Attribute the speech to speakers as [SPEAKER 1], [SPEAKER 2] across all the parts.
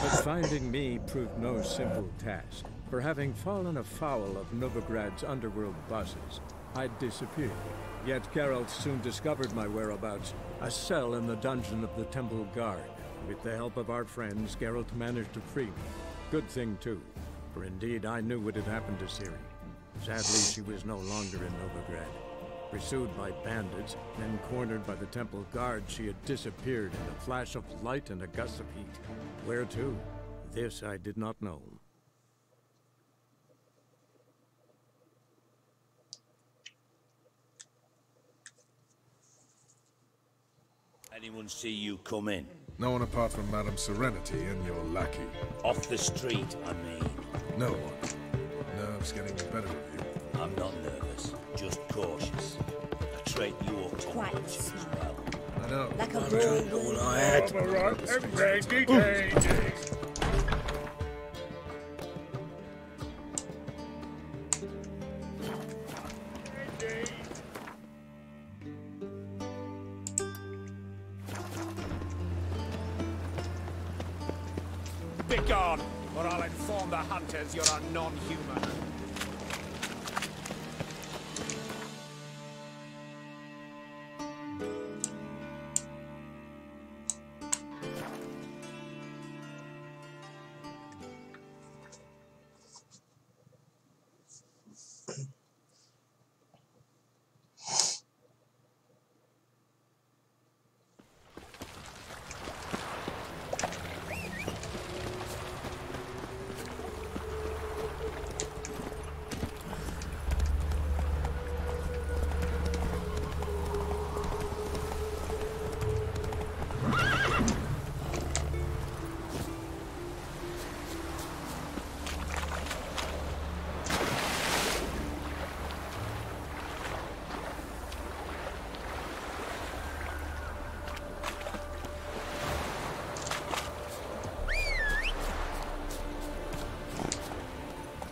[SPEAKER 1] But finding me proved no simple task. For having fallen afoul of Novigrad's underworld bosses, I'd disappeared. Yet Geralt soon discovered my whereabouts, a cell in the dungeon of the Temple Guard. With the help of our friends, Geralt managed to free me. Good thing, too, for indeed I knew what had happened to Ciri. Sadly, she was no longer in Novigrad. Pursued by bandits, then cornered by the Temple Guard, she had disappeared in a flash of light and a gust of heat. Where to? This I did not know.
[SPEAKER 2] Anyone see you come in?
[SPEAKER 3] No one apart from Madame Serenity and your lackey.
[SPEAKER 2] Off the street, I mean.
[SPEAKER 3] No one. Nerves getting the better of you.
[SPEAKER 2] I'm not nervous, just cautious. A trait you ought to
[SPEAKER 4] Quite
[SPEAKER 2] nurture as
[SPEAKER 4] smart.
[SPEAKER 2] well.
[SPEAKER 3] I know.
[SPEAKER 4] Like a brain.
[SPEAKER 2] All I had.
[SPEAKER 5] Begone, or I'll inform the hunters you're a non-human.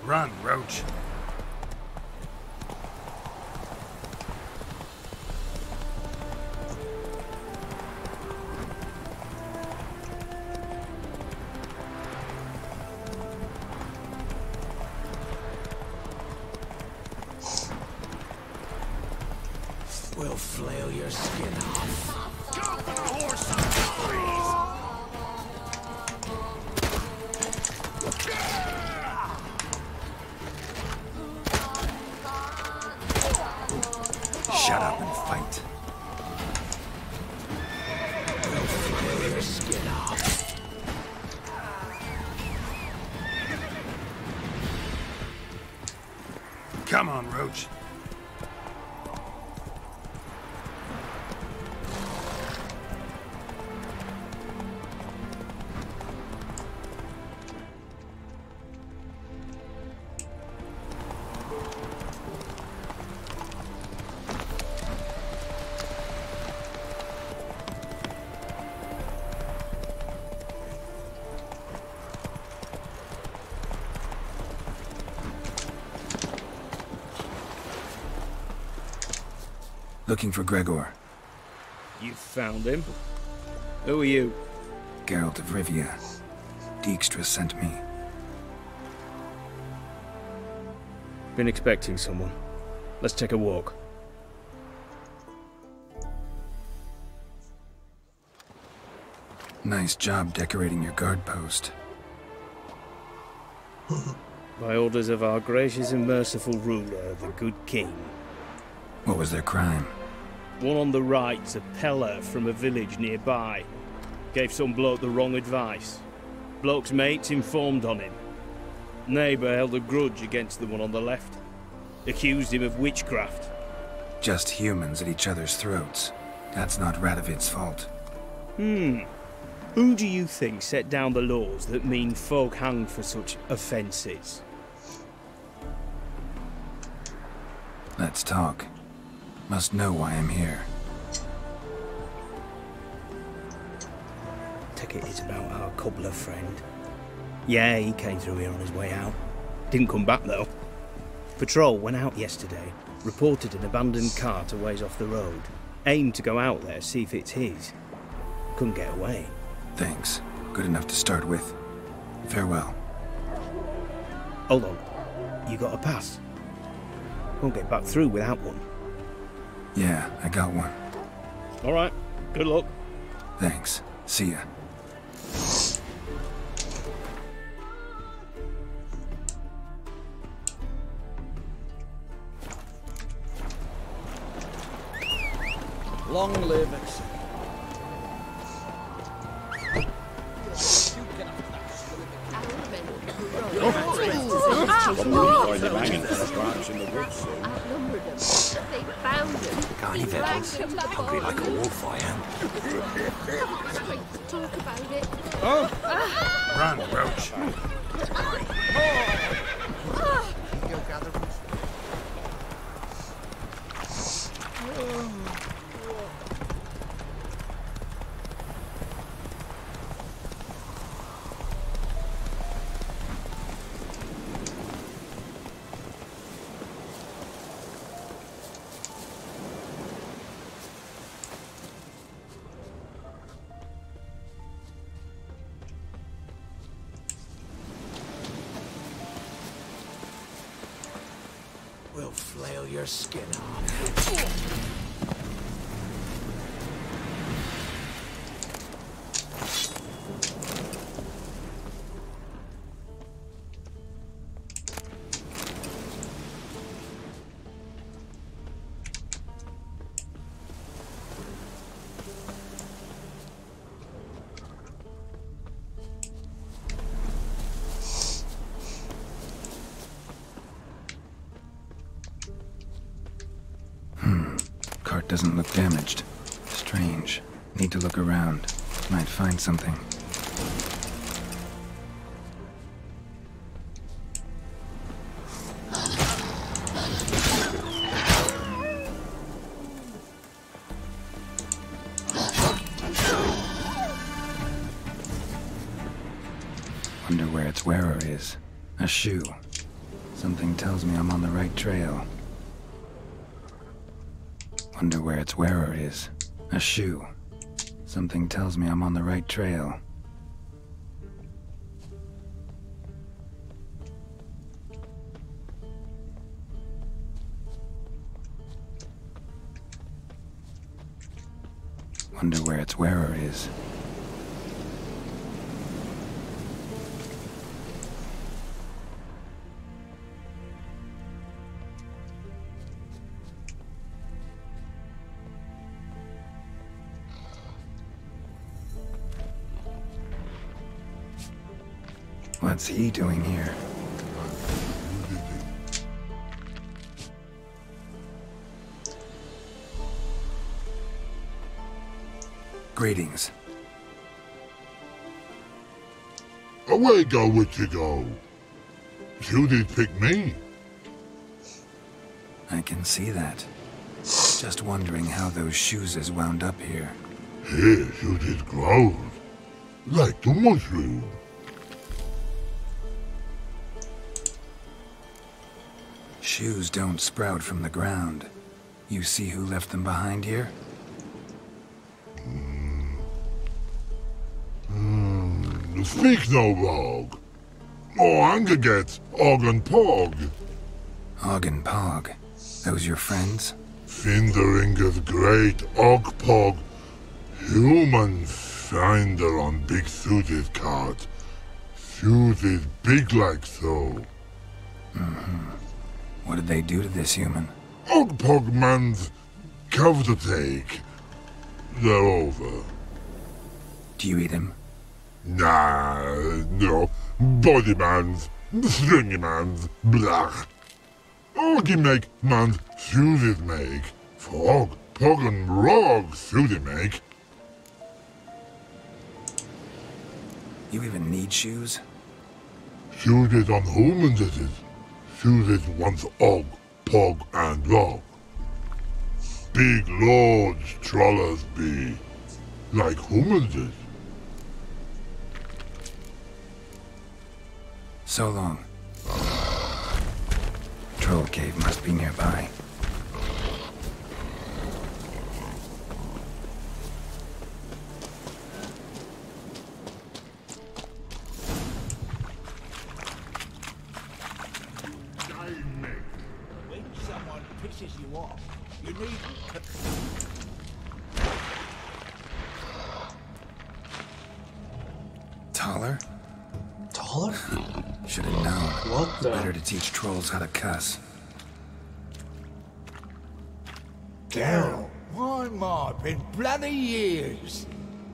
[SPEAKER 3] Run, Roach.
[SPEAKER 2] We'll flail your skin off.
[SPEAKER 5] Go for the horse on the breeze!
[SPEAKER 2] Shut up and fight. We'll flail your skin off.
[SPEAKER 3] Come on, Roach.
[SPEAKER 6] Looking for Gregor.
[SPEAKER 7] You found him? Who are you?
[SPEAKER 6] Geralt of Rivia. Dijkstra sent me.
[SPEAKER 7] Been expecting someone. Let's take a walk.
[SPEAKER 6] Nice job decorating your guard post.
[SPEAKER 7] By orders of our gracious and merciful ruler, the good king.
[SPEAKER 6] What was their crime?
[SPEAKER 7] One on the right's a peller from a village nearby. Gave some bloke the wrong advice. Bloke's mates informed on him. Neighbour held a grudge against the one on the left. Accused him of witchcraft.
[SPEAKER 6] Just humans at each other's throats. That's not Radovid's fault.
[SPEAKER 7] Who do you think set down the laws that mean folk hanged for such offences?
[SPEAKER 6] Let's talk. Must know why I'm here.
[SPEAKER 4] Take it it's about our cobbler friend. Yeah, he came through here on his way out.
[SPEAKER 7] Didn't come back though.
[SPEAKER 4] Patrol went out yesterday, reported an abandoned cart a ways off the road. Aimed to go out there, see if it's his. Couldn't get away.
[SPEAKER 6] Thanks. Good enough to start with. Farewell.
[SPEAKER 4] Hold on. You got a pass? Won't get back through without one.
[SPEAKER 6] Yeah, I got one.
[SPEAKER 7] Alright, good luck.
[SPEAKER 6] Thanks. See ya.
[SPEAKER 5] Long live Exeter.
[SPEAKER 8] Outnumbered them. They found them.
[SPEAKER 2] Got any victuals? Hungry like a wolf, I am.
[SPEAKER 8] Straight to talk about it.
[SPEAKER 3] Run, Roach.
[SPEAKER 2] We'll flail your skin off.
[SPEAKER 6] Cart doesn't look damaged. Strange. Need to look around. Might find something. Wonder where its wearer is. A shoe. Something tells me I'm on the right trail. Wonder where its wearer is. A shoe. Something tells me I'm on the right trail. Wonder where its wearer is. What's he doing here? Greetings.
[SPEAKER 9] Away go with you go. You did pick me.
[SPEAKER 6] I can see that. Just wondering how those shoes is wound up here.
[SPEAKER 9] Here you did grow. Like the mushroom.
[SPEAKER 6] Shoes don't sprout from the ground. You see who left them behind here?
[SPEAKER 9] Speak no rogue. Oh, anger gets Og and Pog.
[SPEAKER 6] Og and Pog. Those your friends?
[SPEAKER 9] Finderinger's great Og Pog. Human finder on big suited cart. Suited big like so.
[SPEAKER 6] What did they do to this human?
[SPEAKER 9] Og Pog man's cover to take. They're over.
[SPEAKER 6] Do you eat him?
[SPEAKER 9] Nah, no. Body man's, stringy man's, blach. Oggy make man's suited make. Frog, Pog and Rog suited make.
[SPEAKER 6] You even need shoes?
[SPEAKER 9] Shoot it on humans it is. Shoot it once og, pog, and log. Big lords trollers be, like humans is.
[SPEAKER 6] So long. Troll cave must be nearby.
[SPEAKER 2] When someone pisses you off, you need...
[SPEAKER 6] Taller?
[SPEAKER 10] Taller?
[SPEAKER 6] Should have known.
[SPEAKER 10] What the?
[SPEAKER 6] Better to teach trolls how to cuss.
[SPEAKER 2] Daryl, my, been bloody years.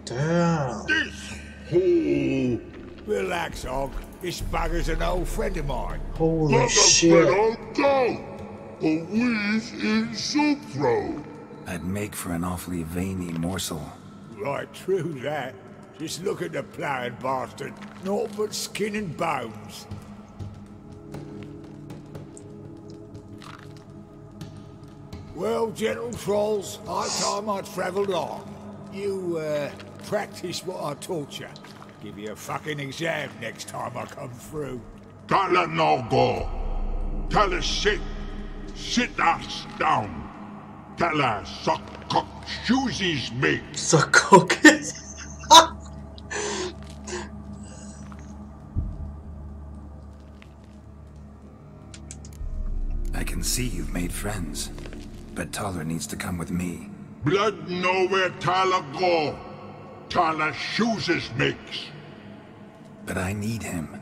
[SPEAKER 10] Damn.
[SPEAKER 9] This hole.
[SPEAKER 2] Relax, Og. This bugger's an old friend of mine.
[SPEAKER 10] Holy
[SPEAKER 9] Not a
[SPEAKER 10] shit.
[SPEAKER 9] friend go. A wheeze in soup throw.
[SPEAKER 6] I'd make for an awfully veiny morsel.
[SPEAKER 2] Right, true that. Just look at the ploughing bastard. Naught but skin and bones. Well, gentle trolls, high time I travelled on. You, practice what I taught you. Give you a fucking exam next time I come through.
[SPEAKER 9] Tala no go. Tala sit. Sit us down. Tala suck cock shoesies make.
[SPEAKER 10] Suck cock.
[SPEAKER 6] I can see you've made friends, but Taller needs to come with me.
[SPEAKER 9] Blood know where Tala go. Tala shoeses makes.
[SPEAKER 6] But I need him.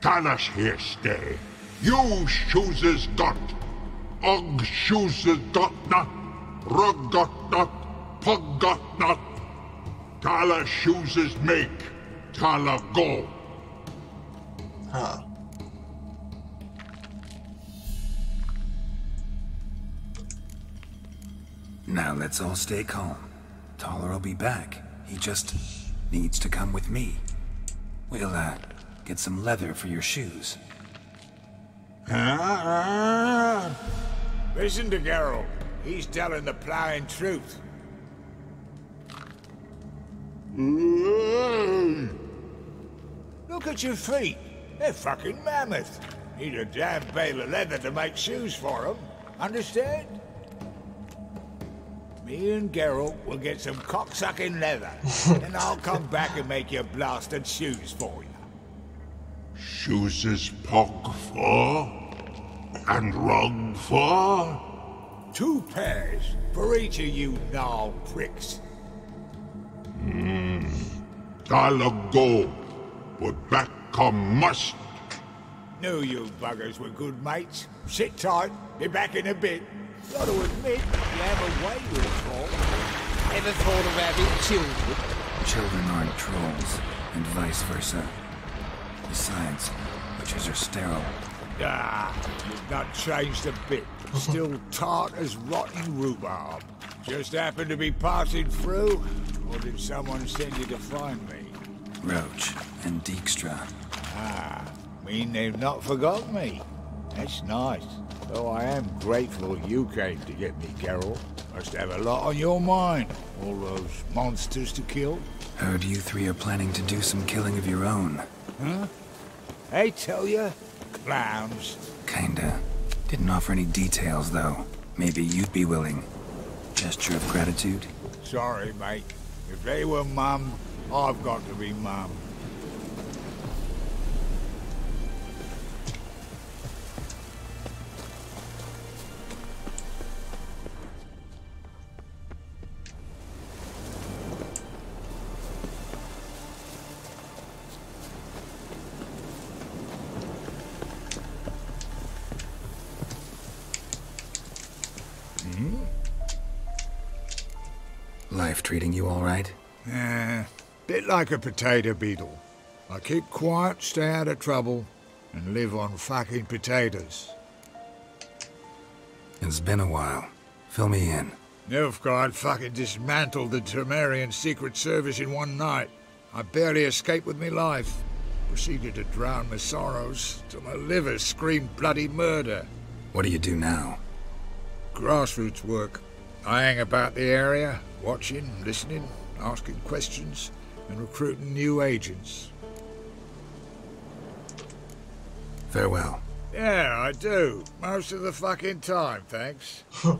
[SPEAKER 9] Tala's here stay. You shoeses got. Og shoeses got not. Rug got not. Pug got not. Tala shoeses make. Tala go.
[SPEAKER 10] Huh.
[SPEAKER 6] Now let's all stay calm. Taller will be back. He just needs to come with me. We'll, get some leather for your shoes.
[SPEAKER 2] Listen to Geralt. He's telling the ploughing truth. Look at your feet. They're fucking mammoth. Need a damn bale of leather to make shoes for them. Understand? Me and Geralt will get some cocksucking leather, and I'll come back and make you blasted shoes for you.
[SPEAKER 9] Shoeses pog for. And rug for.
[SPEAKER 2] 2 pairs for each of you gnarled pricks.
[SPEAKER 9] Tala go. But back come must.
[SPEAKER 2] Knew you buggers were good mates. Sit tight, be back in a bit. Gotta admit, you have a way with it all. Ever thought of having children?
[SPEAKER 6] Children aren't trolls, and vice versa. Besides, witches are sterile.
[SPEAKER 2] Ah, you've not changed a bit. Still tart as rotten rhubarb. Just happened to be passing through, or did someone send you to find me?
[SPEAKER 6] Roach and Dijkstra.
[SPEAKER 2] Ah, mean they've not forgotten me. That's nice. Though I am grateful you came to get me, Geralt. Must have a lot on your mind. All those monsters to kill.
[SPEAKER 6] Heard you 3 are planning to do some killing of your own.
[SPEAKER 2] Huh? I tell you, clowns.
[SPEAKER 6] Kinda. Didn't offer any details, though. Maybe you'd be willing. Gesture of gratitude?
[SPEAKER 2] Sorry, mate. If they were mum, I've got to be mum.
[SPEAKER 6] Life treating you all right?
[SPEAKER 2] Bit like a potato beetle. I keep quiet, stay out of trouble, and live on fucking potatoes.
[SPEAKER 6] It's been a while. Fill me in.
[SPEAKER 2] Nilfgaard fucking dismantled the Temerian Secret Service in one night. I barely escaped with me life. Proceeded to drown my sorrows till my liver screamed bloody murder.
[SPEAKER 6] What do you do now?
[SPEAKER 2] Grassroots work. I hang about the area, watching, listening, asking questions, and recruiting new agents.
[SPEAKER 6] Farewell.
[SPEAKER 2] Yeah, I do. Most of the fucking time, thanks.
[SPEAKER 10] Oh.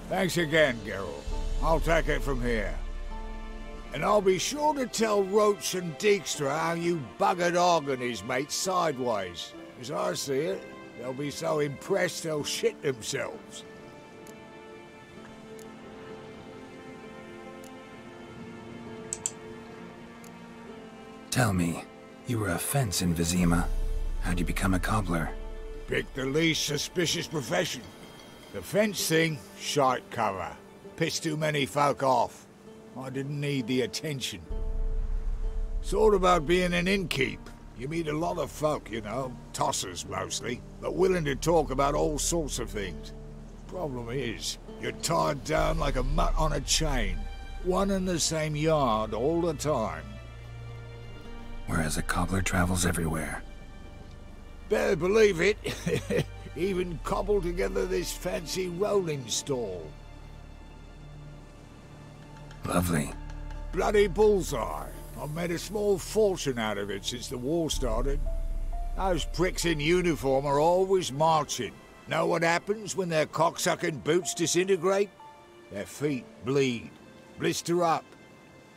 [SPEAKER 2] Thanks again, Geralt. I'll take it from here. And I'll be sure to tell Roach and Dijkstra how you buggered Og and his mates sideways. As I see it, they'll be so impressed they'll shit themselves.
[SPEAKER 6] Tell me, you were a fence in Vizima. How'd you become a cobbler?
[SPEAKER 2] Pick the least suspicious profession. The fence thing, shite cover. Pissed too many folk off. I didn't need the attention. Sort about being an innkeep. You meet a lot of folk, you know, tossers mostly, but willing to talk about all sorts of things. Problem is, you're tied down like a mutt on a chain. One and the same yard all the time.
[SPEAKER 6] Whereas a cobbler travels everywhere.
[SPEAKER 2] Better believe it. Even cobbled together this fancy rolling stall.
[SPEAKER 6] Lovely.
[SPEAKER 2] Bloody bullseye. I've made a small fortune out of it since the war started. Those pricks in uniform are always marching. Know what happens when their cocksucking boots disintegrate? Their feet bleed, blister up.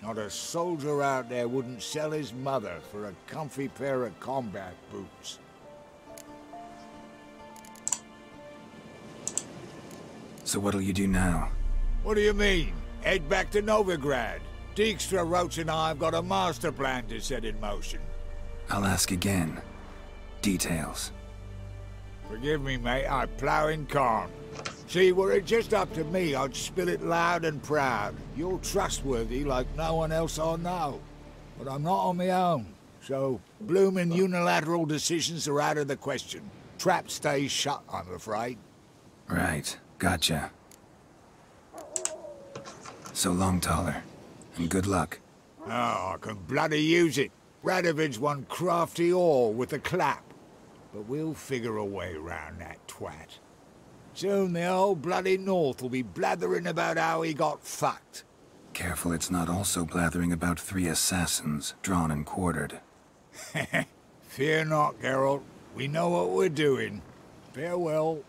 [SPEAKER 2] Not a soldier out there wouldn't sell his mother for a comfy pair of combat boots.
[SPEAKER 6] So what'll you do now?
[SPEAKER 2] What do you mean? Head back to Novigrad. Dijkstra, Roach and I have got a master plan to set in motion.
[SPEAKER 6] I'll ask again. Details.
[SPEAKER 2] Forgive me, mate, I plough in corn. See, were it just up to me, I'd spill it loud and proud. You're trustworthy like no one else I know. But I'm not on my own, so bloomin' unilateral decisions are out of the question. Trap stays shut, I'm afraid.
[SPEAKER 6] Right. Gotcha. So long, Taller. And good luck.
[SPEAKER 2] Oh, I can bloody use it. Radovid's one crafty ore with a clap. But we'll figure a way round that twat. Soon the whole bloody North will be blathering about how he got fucked.
[SPEAKER 6] Careful it's not also blathering about 3 assassins, drawn and quartered.
[SPEAKER 2] Fear not, Geralt. We know what we're doing. Farewell.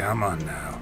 [SPEAKER 6] Come on now.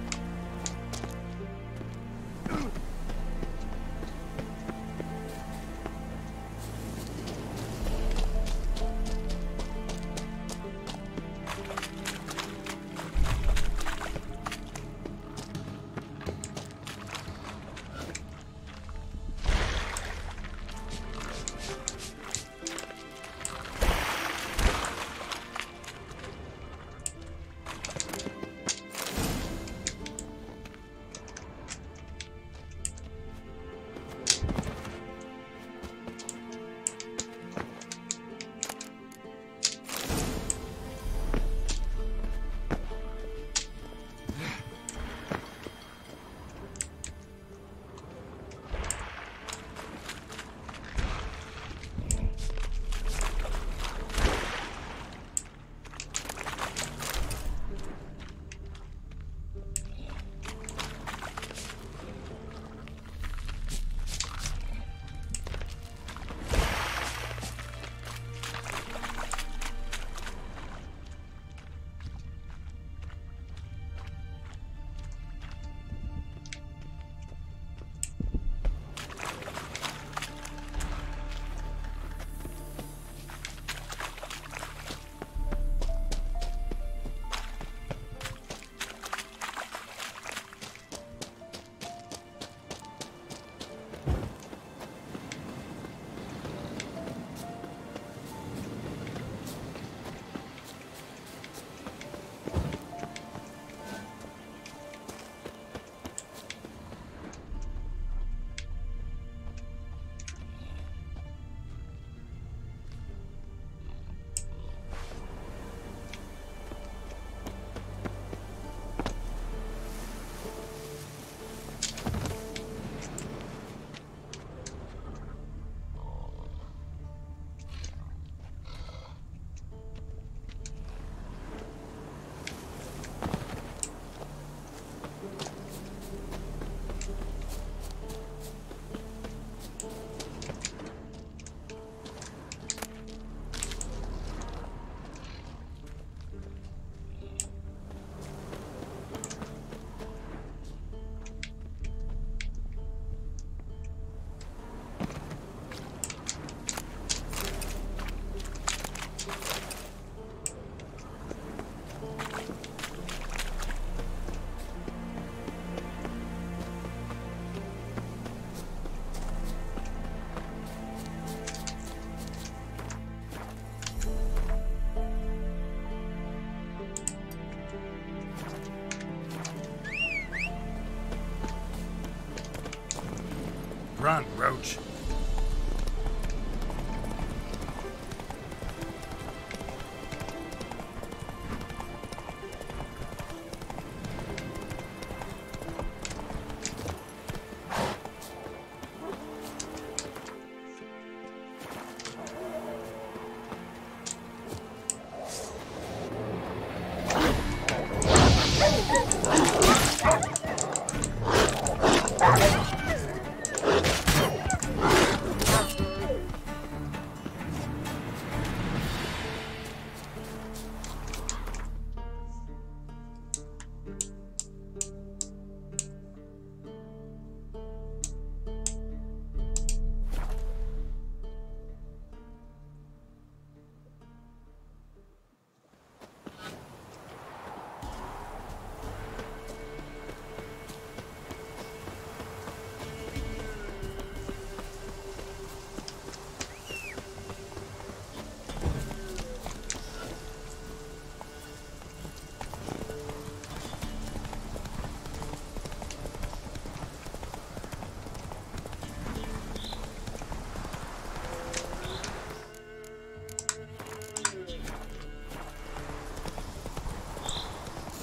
[SPEAKER 6] Run, Roach.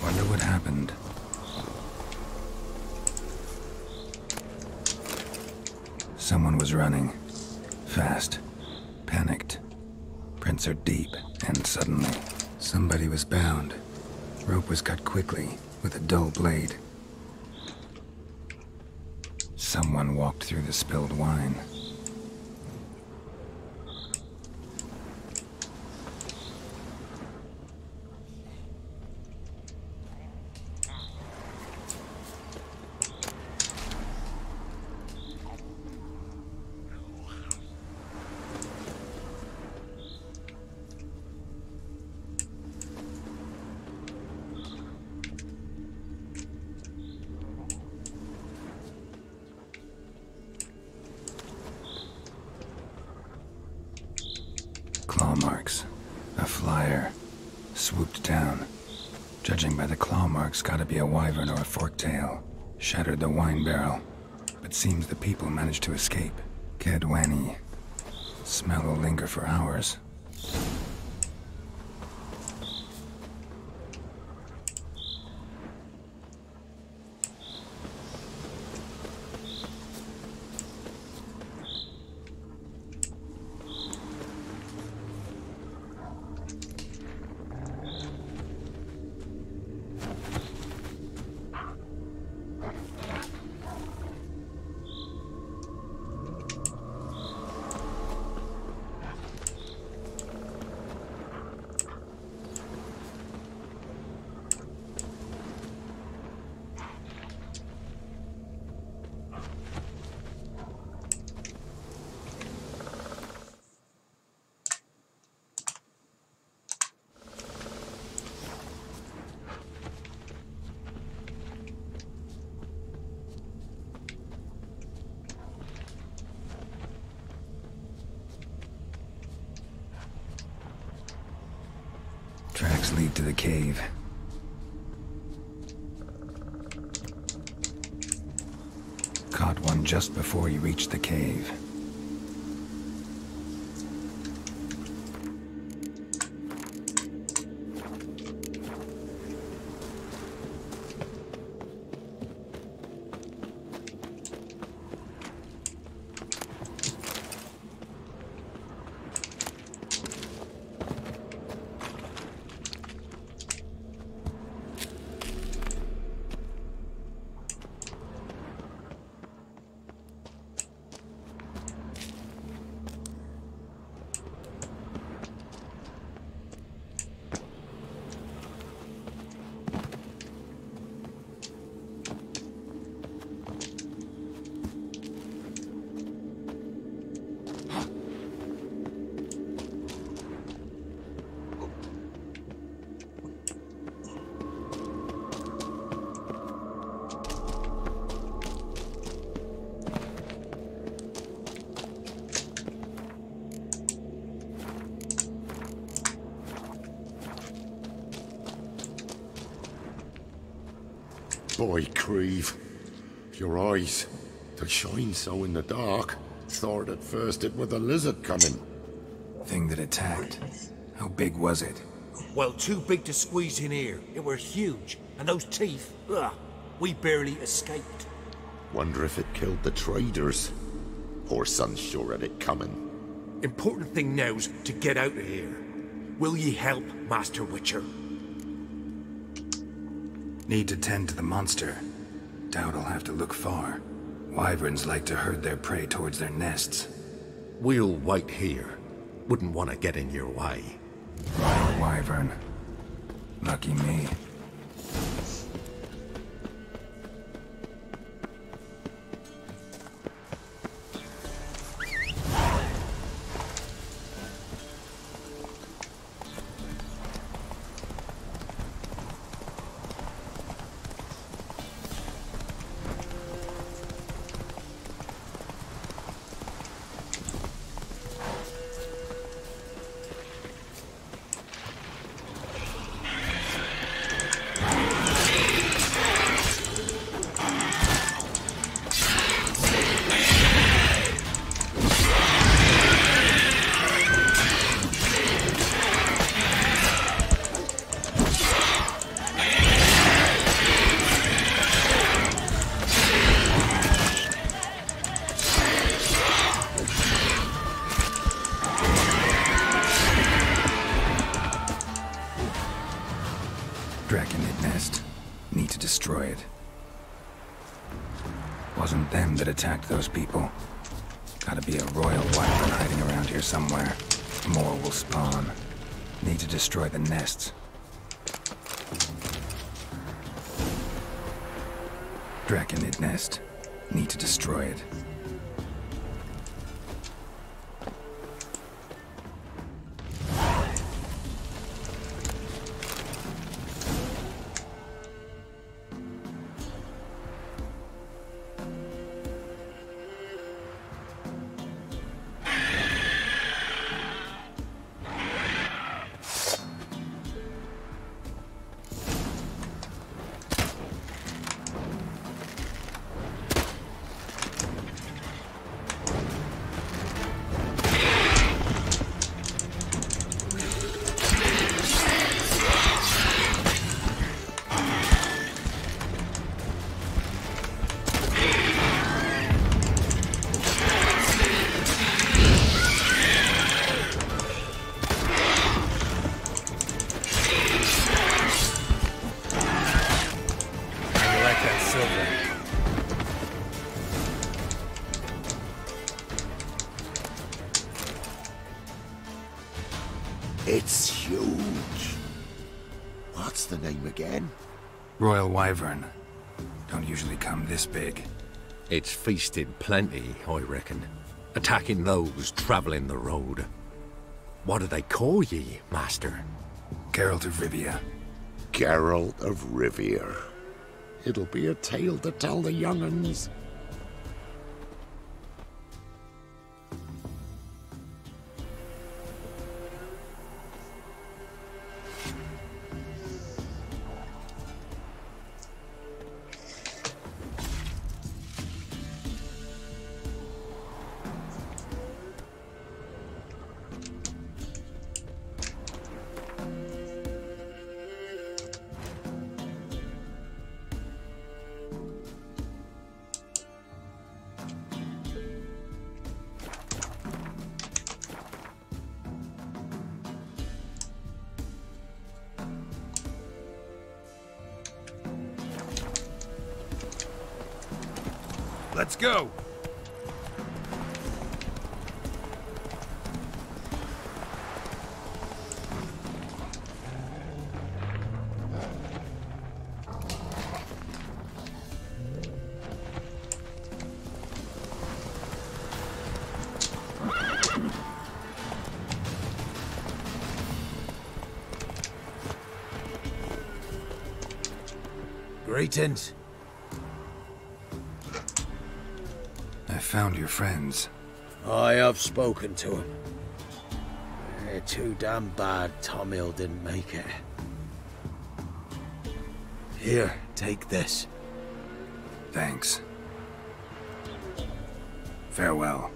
[SPEAKER 6] Wonder what happened. Someone was running. Fast. Panicked. Prints are deep, and suddenly, somebody was bound. Rope was cut quickly, with a dull blade. Someone walked through the spilled wine. Claw marks. A flyer. Swooped down. Judging by the claw marks, gotta be a wyvern or a forktail. Shattered the wine barrel. But seems the people managed to escape. Kedwani. Smell will linger for hours. Tracks lead to the cave. Caught one just before he reached the cave.
[SPEAKER 11] Boy, Creve, your eyes, they shine so in the dark. Thought at first it was a lizard coming.
[SPEAKER 6] Thing that attacked. How big was it?
[SPEAKER 5] Well, too big to squeeze in here. It were huge. And those teeth, ugh, we barely escaped.
[SPEAKER 11] Wonder if it killed the traders. Poor son's sure had it coming.
[SPEAKER 5] Important thing now's to get out of here. Will ye help, Master Witcher?
[SPEAKER 6] Need to tend to the monster. Doubt I'll have to look far. Wyverns like to herd their prey towards their nests.
[SPEAKER 11] We'll wait here. Wouldn't want to get in your way.
[SPEAKER 6] Wyvern. Lucky me. Draconid nest. Need to destroy it. Wasn't them that attacked those people. Gotta be a royal wyvern hiding around here somewhere. More will spawn. Need to destroy the nests. Draconid nest. Need to destroy it.
[SPEAKER 11] It's huge. What's the name again?
[SPEAKER 6] Royal Wyvern. Don't usually come this big.
[SPEAKER 12] It's feasted plenty, I reckon. Attacking those travelling the road. What do they call ye, Master?
[SPEAKER 6] Geralt of Rivia.
[SPEAKER 11] Geralt of Rivia. It'll be a tale to tell the young'uns.
[SPEAKER 3] Let's go!
[SPEAKER 5] Greetings.
[SPEAKER 6] I found your friends.
[SPEAKER 5] I have spoken to them. They're too damn bad Tom Hill didn't make it. Here, take this.
[SPEAKER 6] Thanks. Farewell.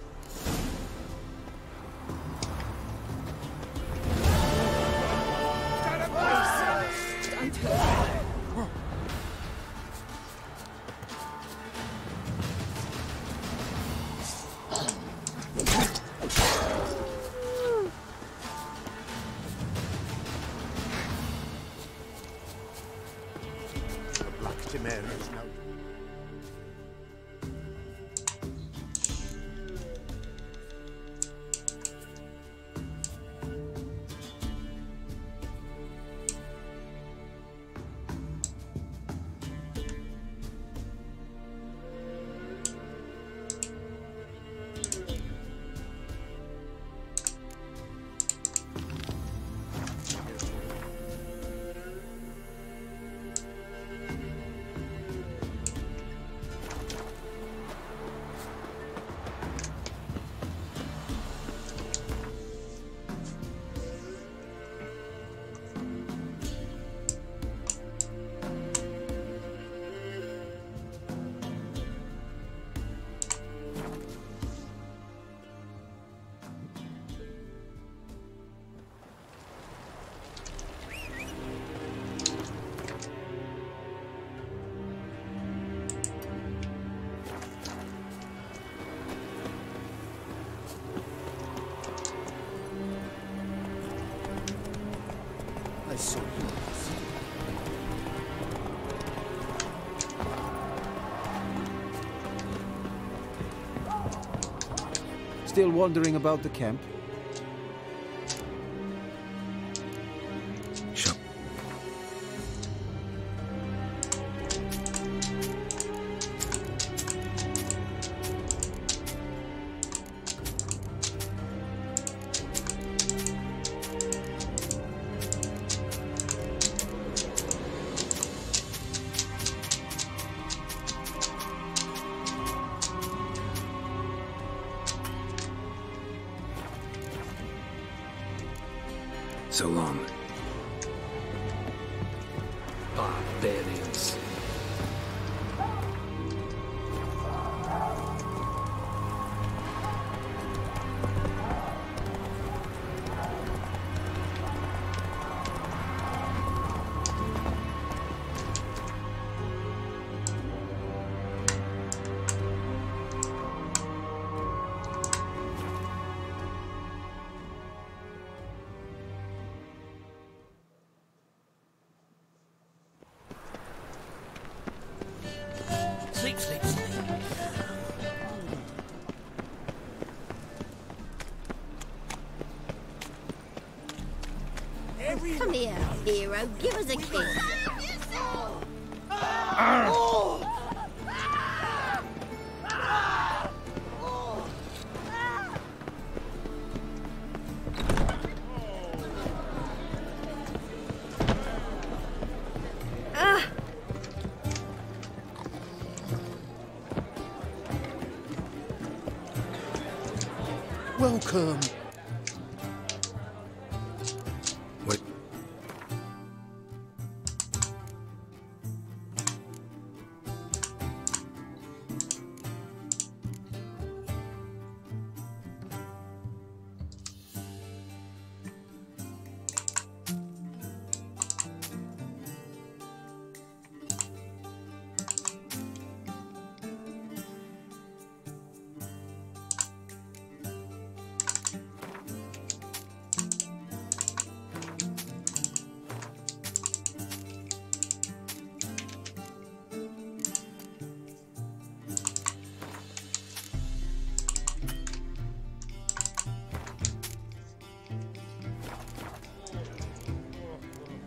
[SPEAKER 13] Still wondering about the camp?
[SPEAKER 6] Sure. So long.
[SPEAKER 5] Barbarians.
[SPEAKER 8] Come here, hero. Give us a kiss.
[SPEAKER 13] Welcome.
[SPEAKER 6] Wait.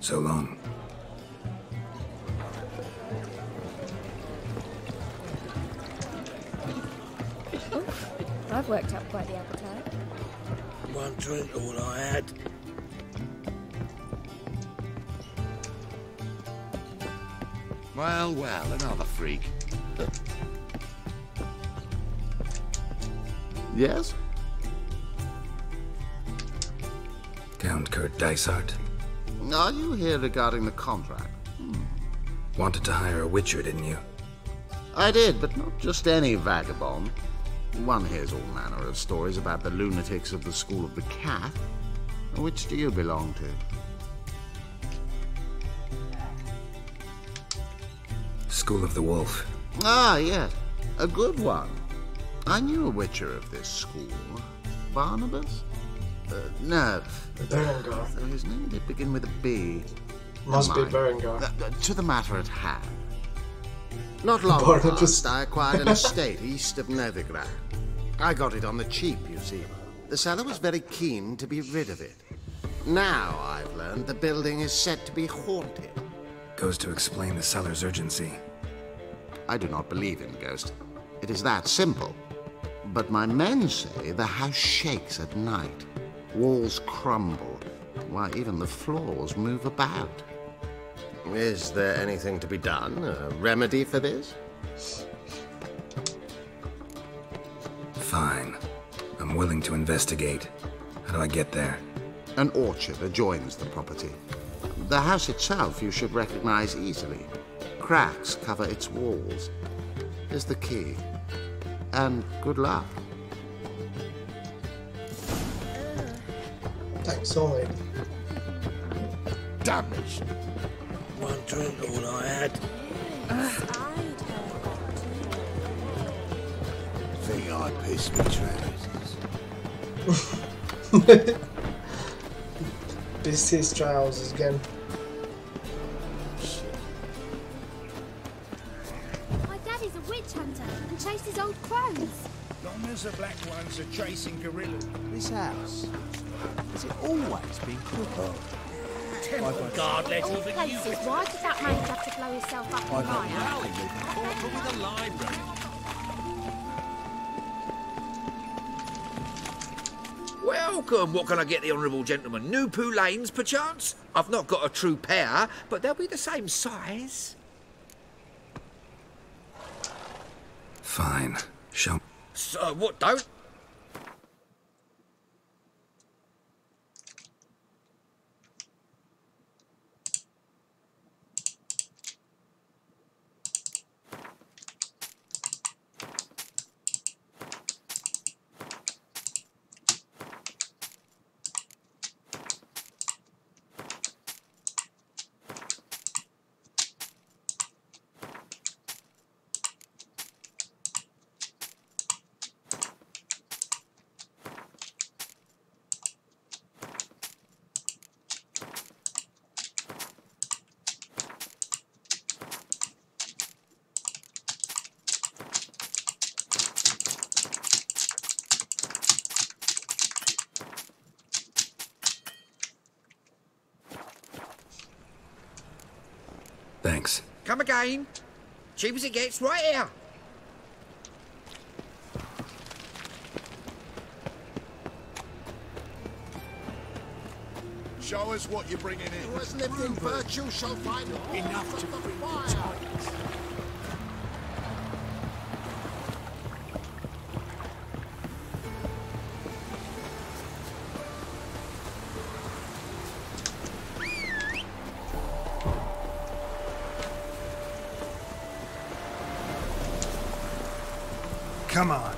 [SPEAKER 6] So long.
[SPEAKER 8] I've worked up quite the appetite.
[SPEAKER 5] One drink, all I had.
[SPEAKER 14] Well, well, another freak. Yes?
[SPEAKER 6] Count Kurt Dysart.
[SPEAKER 14] Are you here regarding the contract?
[SPEAKER 6] Wanted to hire a witcher, didn't you?
[SPEAKER 14] I did, but not just any vagabond. One hears all manner of stories about the lunatics of the School of the Cat. Which do you belong to?
[SPEAKER 6] School of the Wolf.
[SPEAKER 14] Ah, yes. A good one. I knew a witcher of this school. Barnabas? No.
[SPEAKER 10] Berengar.
[SPEAKER 14] His name did begin with a B.
[SPEAKER 10] Must be
[SPEAKER 14] Never mind.
[SPEAKER 10] Berengar.
[SPEAKER 14] To the matter at hand. Not long
[SPEAKER 10] Barnabas.
[SPEAKER 14] past, I acquired an estate east of Novigrad. I got it on the cheap, you see. The seller was very keen to be rid of it. Now I've learned the building is said to be haunted.
[SPEAKER 6] Goes to explain the seller's urgency.
[SPEAKER 14] I do not believe in ghosts. It is that simple. But my men say the house shakes at night. Walls crumble. Why, even the floors move about. Is there anything to be done? A remedy for this?
[SPEAKER 6] Fine. I'm willing to investigate. How do I get there?
[SPEAKER 14] An orchard adjoins the property. The house itself you should recognize easily. Cracks cover its walls. Here's the key. And good luck.
[SPEAKER 10] Thanks, Ollie.
[SPEAKER 5] Damage. One drink, all I had.
[SPEAKER 2] Think I pissed me trousers.
[SPEAKER 10] This is trousers again.
[SPEAKER 8] My daddy's a witch hunter and chases old crows.
[SPEAKER 15] Long as the black ones are chasing gorillas. This house, has it always been crooked? Temple guard let even you.
[SPEAKER 8] Places. Why did that man have to blow himself up in fire?
[SPEAKER 12] With a library. Welcome. What can I get the honourable gentleman? New Poulaines, perchance? I've not got a true pair, but they'll be the same size.
[SPEAKER 6] Fine. Show.
[SPEAKER 12] So, what don't?
[SPEAKER 6] Thanks.
[SPEAKER 15] Come again. Cheap as it gets right here.
[SPEAKER 3] Show us what you're bringing in.
[SPEAKER 14] Who has lived in virtue shall find
[SPEAKER 5] Enough to bring the tidings.
[SPEAKER 3] Come on.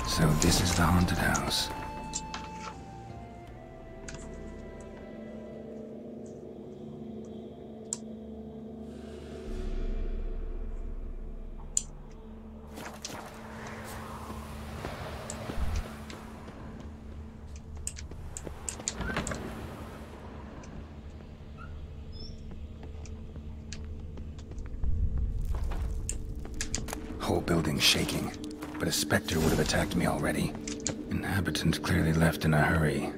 [SPEAKER 6] So this is the haunted house. Whole building shaking. But a specter would have attacked me already. Inhabitants clearly left in a hurry.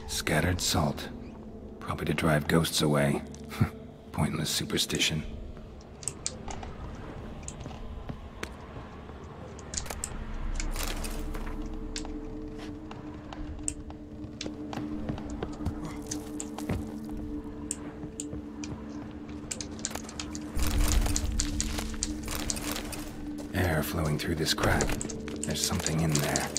[SPEAKER 6] Scattered salt. Probably to drive ghosts away. Pointless superstition. Air flowing through this crack. There's something in there.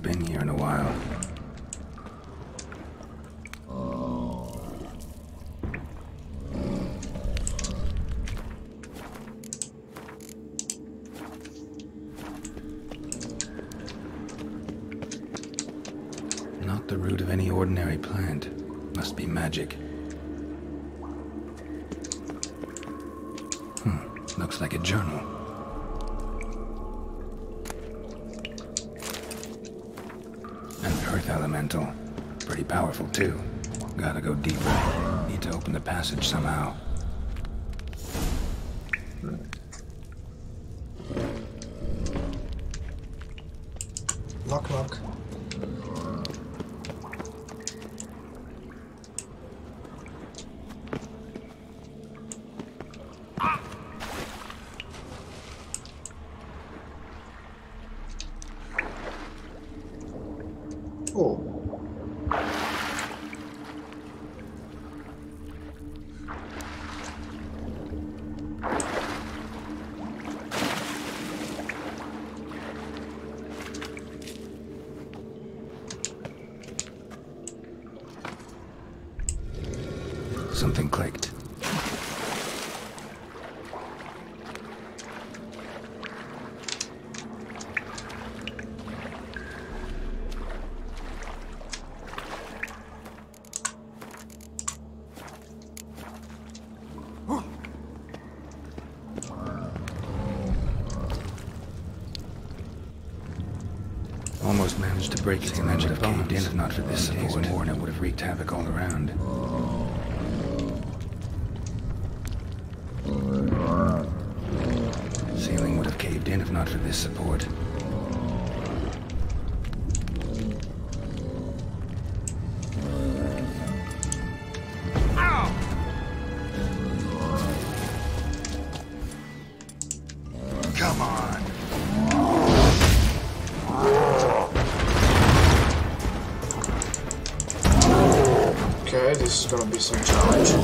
[SPEAKER 6] Been here in a while. Not the root of any ordinary plant. Must be magic. Looks like a journal. Earth elemental. Pretty powerful, too. Gotta go deeper. Need to open the passage somehow.
[SPEAKER 10] Knock, knock. Oh.
[SPEAKER 6] Something clicked. Managed to break into magic bombs. If not for this support, Warner would have wreaked havoc all around. Ceiling would have caved in if not for this support.
[SPEAKER 2] Come on.
[SPEAKER 10] Okay, this is gonna be some challenge.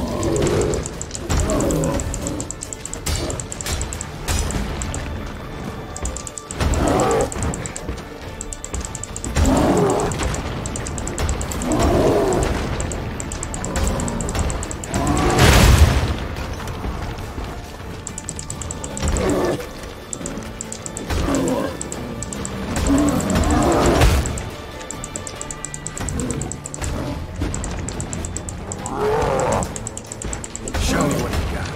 [SPEAKER 6] Show me what you got.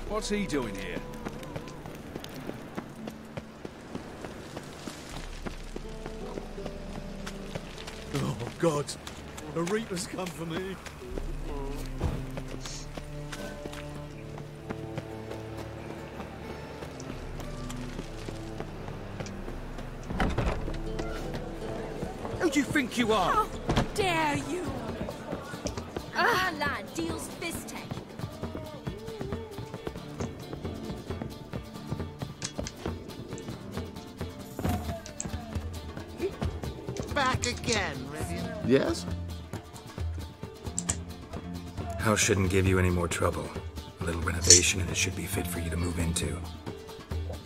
[SPEAKER 3] What's he doing here?
[SPEAKER 1] Oh, God. A Reaper's come for me.
[SPEAKER 5] Who do you think you are?
[SPEAKER 16] How dare you? Our lad deals fist tech.
[SPEAKER 14] Back again, Rivian. Yes?
[SPEAKER 6] House shouldn't give you any more trouble. A little renovation and it should be fit for you to move into.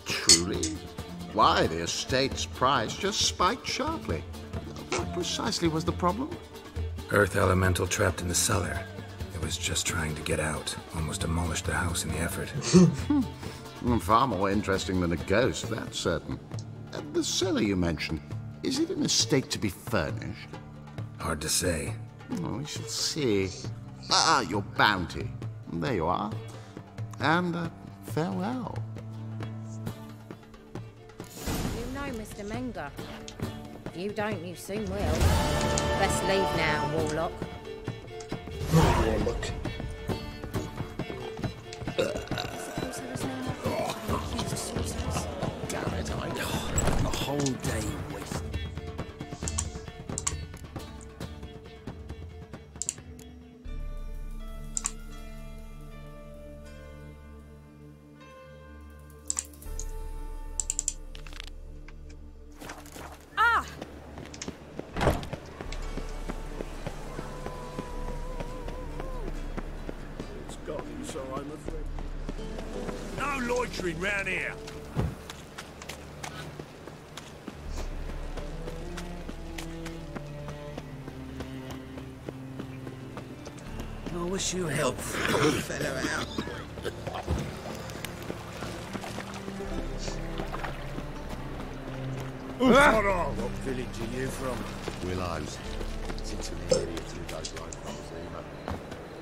[SPEAKER 14] Truly? Why, the estate's price just spiked sharply. What precisely was the problem?
[SPEAKER 6] Earth elemental trapped in the cellar. It was just trying to get out. Almost demolished the house in the effort.
[SPEAKER 14] Far more interesting than a ghost, that's certain. The cellar you mentioned, is it an estate to be furnished?
[SPEAKER 6] Hard to say.
[SPEAKER 14] Oh, we shall see. Ah, your bounty. There you are. And farewell.
[SPEAKER 17] You know Mr. Menger. If you don't, you soon will. Let's leave now, Warlock.
[SPEAKER 10] Warlock.
[SPEAKER 5] Damn it, I know. A whole day wasted.
[SPEAKER 7] So I'm afraid.
[SPEAKER 5] No loitering round here.
[SPEAKER 15] I wish you help, poor fellow out.
[SPEAKER 5] What village are you from?
[SPEAKER 11] Willows. It's into the area to those like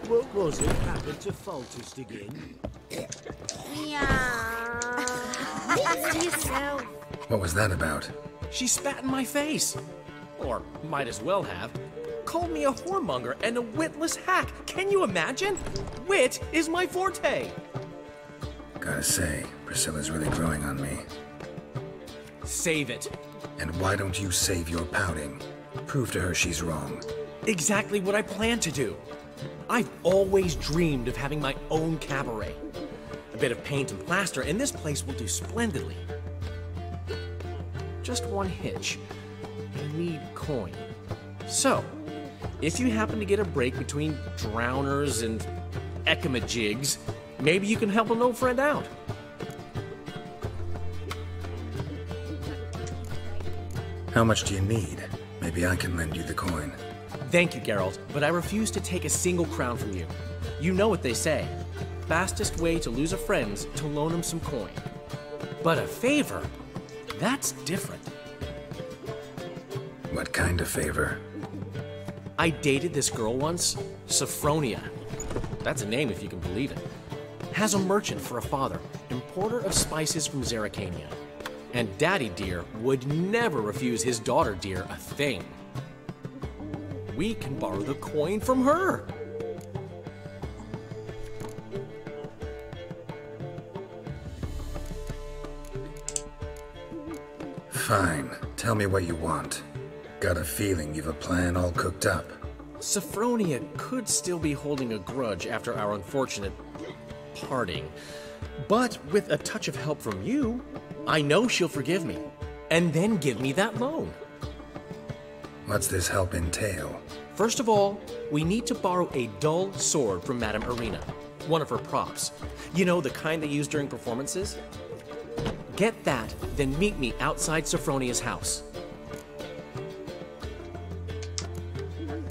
[SPEAKER 15] What was it happened to Foltest again?
[SPEAKER 8] Keep to yourself.
[SPEAKER 6] What was that about?
[SPEAKER 18] She spat in my face. Or might as well have. Called me a whoremonger and a witless hack. Can you imagine? Wit is my forte.
[SPEAKER 6] Gotta say, Priscilla's really growing on me.
[SPEAKER 18] Save it.
[SPEAKER 6] And why don't you save your pouting? Prove to her she's wrong.
[SPEAKER 18] Exactly what I plan to do. I've always dreamed of having my own cabaret. A bit of paint and plaster, and this place will do splendidly. Just one hitch. I need coin. So, if you happen to get a break between drowners and ekamajigs, maybe you can help an old friend out.
[SPEAKER 6] How much do you need? Maybe I can lend you the coin.
[SPEAKER 18] Thank you, Geralt, but I refuse to take a single crown from you. You know what they say. Fastest way to lose a friend's to loan him some coin. But a favor? That's different.
[SPEAKER 6] What kind of favor?
[SPEAKER 18] I dated this girl once, Sophronia. That's a name if you can believe it. Has a merchant for a father, importer of spices from Zerrikania. And Daddy Dear would never refuse his daughter Dear a thing. We can borrow the coin from her.
[SPEAKER 6] Fine. Tell me what you want. Got a feeling you've a plan all cooked up.
[SPEAKER 18] Sophronia could still be holding a grudge after our unfortunate parting. But with a touch of help from you, I know she'll forgive me. And then give me that loan.
[SPEAKER 6] What's this help entail?
[SPEAKER 18] First of all, we need to borrow a dull sword from Madame Irina, one of her props. You know, the kind they use during performances? Get that, then meet me outside Sophronia's house.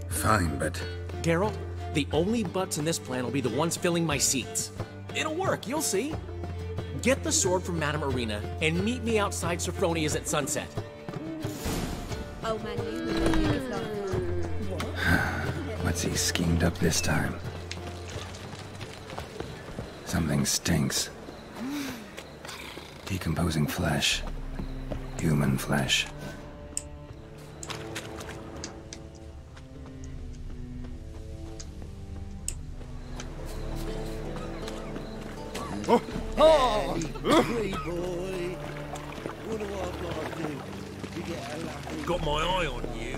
[SPEAKER 6] Fine, but...
[SPEAKER 18] Geralt, the only butts in this plan will be the ones filling my seats. It'll work, you'll see. Get the sword from Madame Irina and meet me outside Sophronia's at sunset.
[SPEAKER 8] Oh man,
[SPEAKER 6] What's he schemed up this time? Something stinks. Decomposing flesh. Human flesh.
[SPEAKER 15] Oh, hey boy. What do I gotta do to get a lucky?
[SPEAKER 5] Got my eye on you.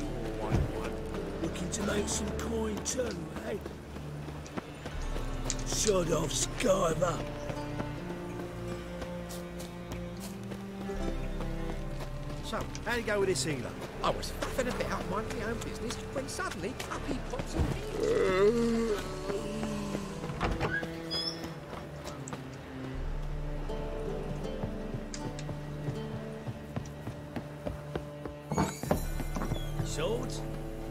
[SPEAKER 15] Looking to make some coin too, eh? Sod off, Skyver.
[SPEAKER 5] So, how'd you go with this healer? I was faffing a bit out minding my own business when suddenly up he pops in. Swords?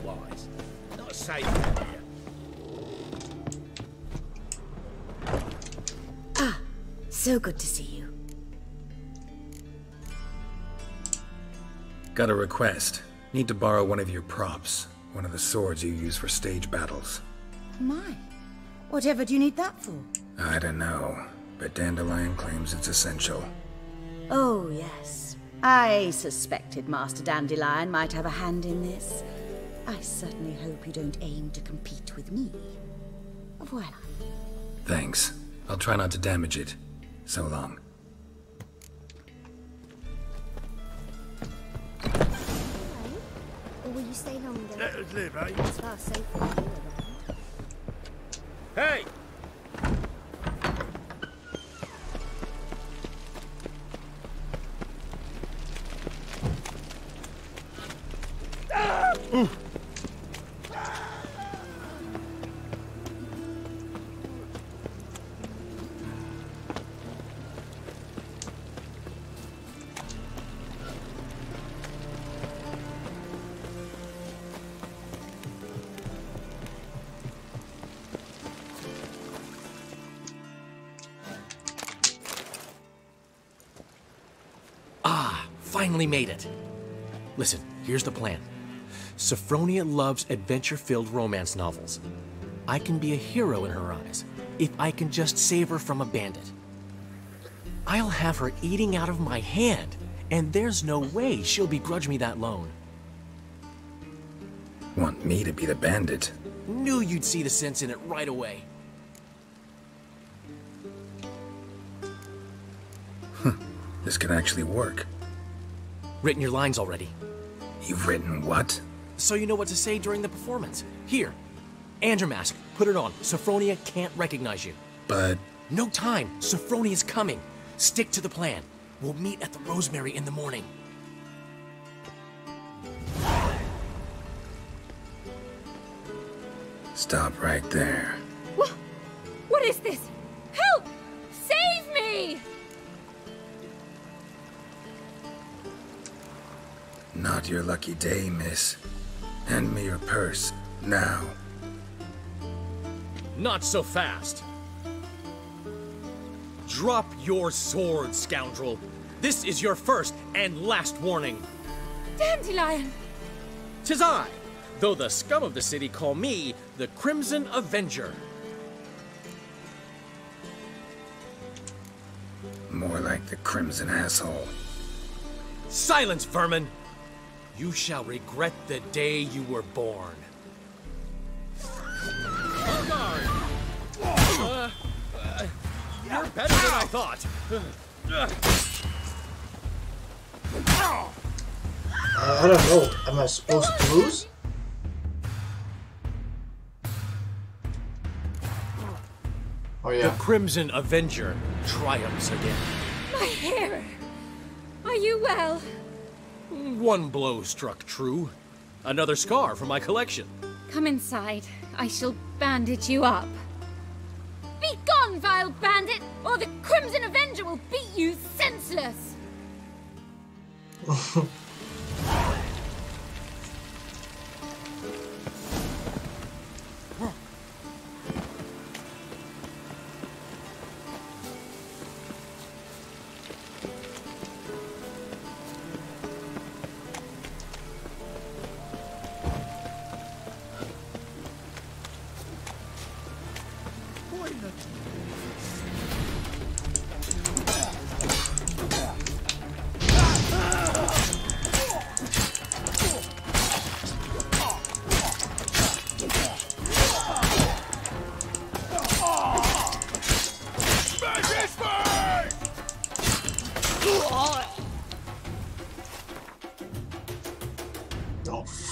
[SPEAKER 5] Wise. Not safe out here.
[SPEAKER 19] Ah, so good to see you.
[SPEAKER 6] Got a request. Need to borrow one of your props. One of the swords you use for stage battles.
[SPEAKER 19] My, whatever do you need that for?
[SPEAKER 6] I don't know, but Dandelion claims it's essential.
[SPEAKER 19] Oh, yes. I suspected Master Dandelion might have a hand in this. I certainly hope you don't aim to compete with me. Voila.
[SPEAKER 6] Thanks. I'll try not to damage it. So long.
[SPEAKER 8] Or will you stay longer?
[SPEAKER 15] Let us live, eh?
[SPEAKER 8] It's far safer than you around.
[SPEAKER 15] Hey!
[SPEAKER 18] Finally made it. Listen, here's the plan. Sophronia loves adventure-filled romance novels. I can be a hero in her eyes if I can just save her from a bandit. I'll have her eating out of my hand, and there's no way she'll begrudge me that loan.
[SPEAKER 6] Want me to be the bandit?
[SPEAKER 18] Knew you'd see the sense in it right away.
[SPEAKER 6] This could actually work.
[SPEAKER 18] Written your lines already.
[SPEAKER 6] You've written what?
[SPEAKER 18] So you know what to say during the performance. Here, Andromask, put it on. Sophronia can't recognize you.
[SPEAKER 6] But...
[SPEAKER 18] No time. Sophronia's coming. Stick to the plan. We'll meet at the Rosemary in the morning.
[SPEAKER 6] Stop right there.
[SPEAKER 8] What is this? Help! Save me!
[SPEAKER 6] Not your lucky day, miss. Hand me your purse, now.
[SPEAKER 18] Not so fast. Drop your sword, scoundrel. This is your first and last warning.
[SPEAKER 8] Dandelion!
[SPEAKER 18] 'Tis I, though the scum of the city call me the Crimson Avenger.
[SPEAKER 6] More like the Crimson Asshole.
[SPEAKER 18] Silence, vermin! You shall regret the day you were born. You're better than I thought.
[SPEAKER 10] I don't know. Am I supposed to lose? Oh yeah.
[SPEAKER 18] The Crimson Avenger triumphs again.
[SPEAKER 8] My hair! Are you well?
[SPEAKER 18] One blow struck true. Another scar from my collection.
[SPEAKER 8] Come inside. I shall bandage you up. Be gone, vile bandit, or the Crimson Avenger will beat you senseless!
[SPEAKER 10] Oh,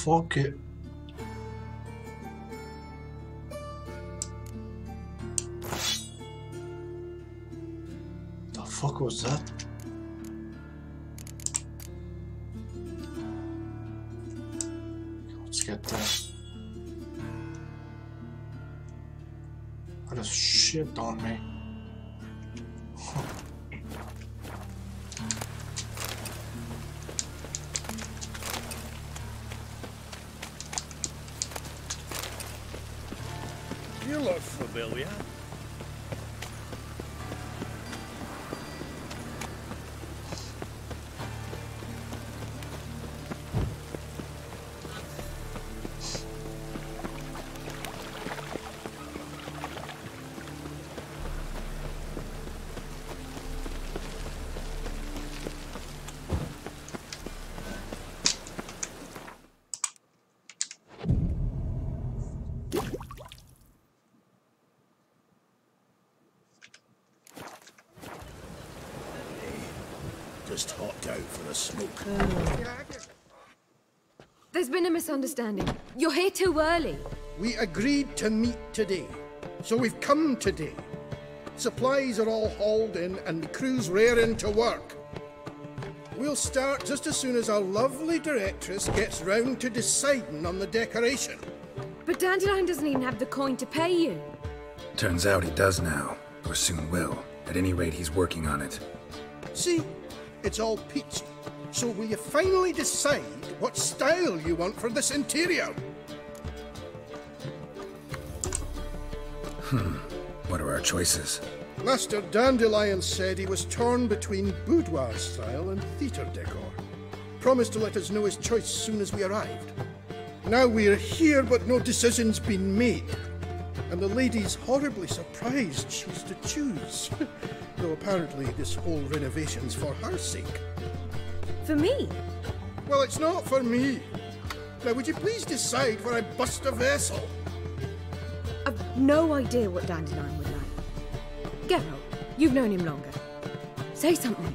[SPEAKER 10] fuck it. The fuck was that? Let's get this. I just shit on me.
[SPEAKER 7] You look familiar.
[SPEAKER 15] Just hopped out for a smoke.
[SPEAKER 20] There's been a misunderstanding. You're here too early.
[SPEAKER 21] We agreed to meet today, so we've come today. Supplies are all hauled in and the crew's raring to work. We'll start just as soon as our lovely directress gets round to deciding on the decoration.
[SPEAKER 20] But Dandelion doesn't even have the coin to pay you.
[SPEAKER 6] Turns out he does now, or soon will. At any rate, he's working on it.
[SPEAKER 21] See? It's all peachy. So will you finally decide what style you want for this interior?
[SPEAKER 6] What are our choices?
[SPEAKER 21] Master Dandelion said he was torn between boudoir style and theatre decor. Promised to let us know his choice soon as we arrived. Now we're here, but no decision's been made. and the lady's horribly surprised she's to choose. Though apparently this whole renovation's for her sake.
[SPEAKER 20] For me?
[SPEAKER 21] Well, it's not for me. Now, would you please decide where I bust a vessel?
[SPEAKER 20] I've no idea what Dandelion would like. Geralt, you've known him longer. Say something.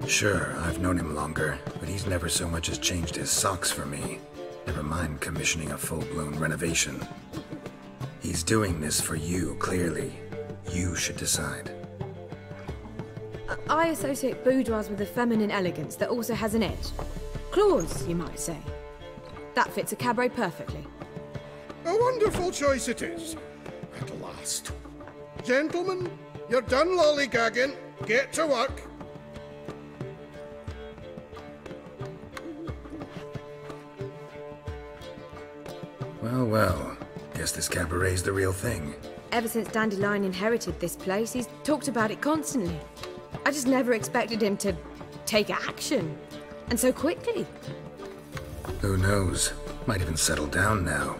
[SPEAKER 6] Sure, I've known him longer, but he's never so much as changed his socks for me. Never mind commissioning a full-blown renovation. He's doing this for you, clearly. You should decide.
[SPEAKER 20] I associate boudoirs with a feminine elegance that also has an edge. Claws, you might say. That fits a cabaret perfectly.
[SPEAKER 21] A wonderful choice it is. At last. Gentlemen, you're done lollygagging. Get to work.
[SPEAKER 6] Well, well. Guess this cabaret's the real thing.
[SPEAKER 20] Ever since Dandelion inherited this place, he's talked about it constantly. I just never expected him to take action. And so quickly.
[SPEAKER 6] Who knows? Might even settle down now.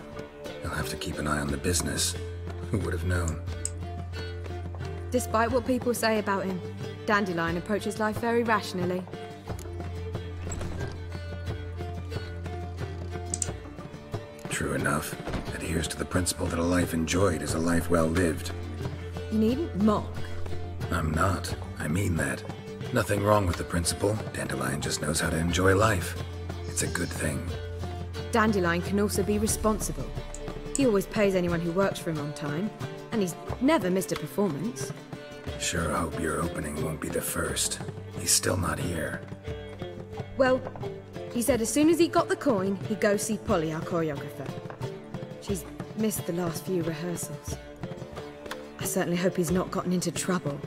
[SPEAKER 6] He'll have to keep an eye on the business. Who would have known?
[SPEAKER 20] Despite what people say about him, Dandelion approaches life very rationally.
[SPEAKER 6] True enough. Adheres to the principle that a life enjoyed is a life well lived.
[SPEAKER 20] You needn't mock.
[SPEAKER 6] I'm not. I mean that. Nothing wrong with the principle. Dandelion just knows how to enjoy life. It's a good thing.
[SPEAKER 20] Dandelion can also be responsible. He always pays anyone who works for him on time, and he's never missed a performance.
[SPEAKER 6] Sure hope your opening won't be the first. He's still not here.
[SPEAKER 20] Well, he said as soon as he got the coin, he'd go see Polly, our choreographer. She's missed the last few rehearsals. I certainly hope he's not gotten into trouble.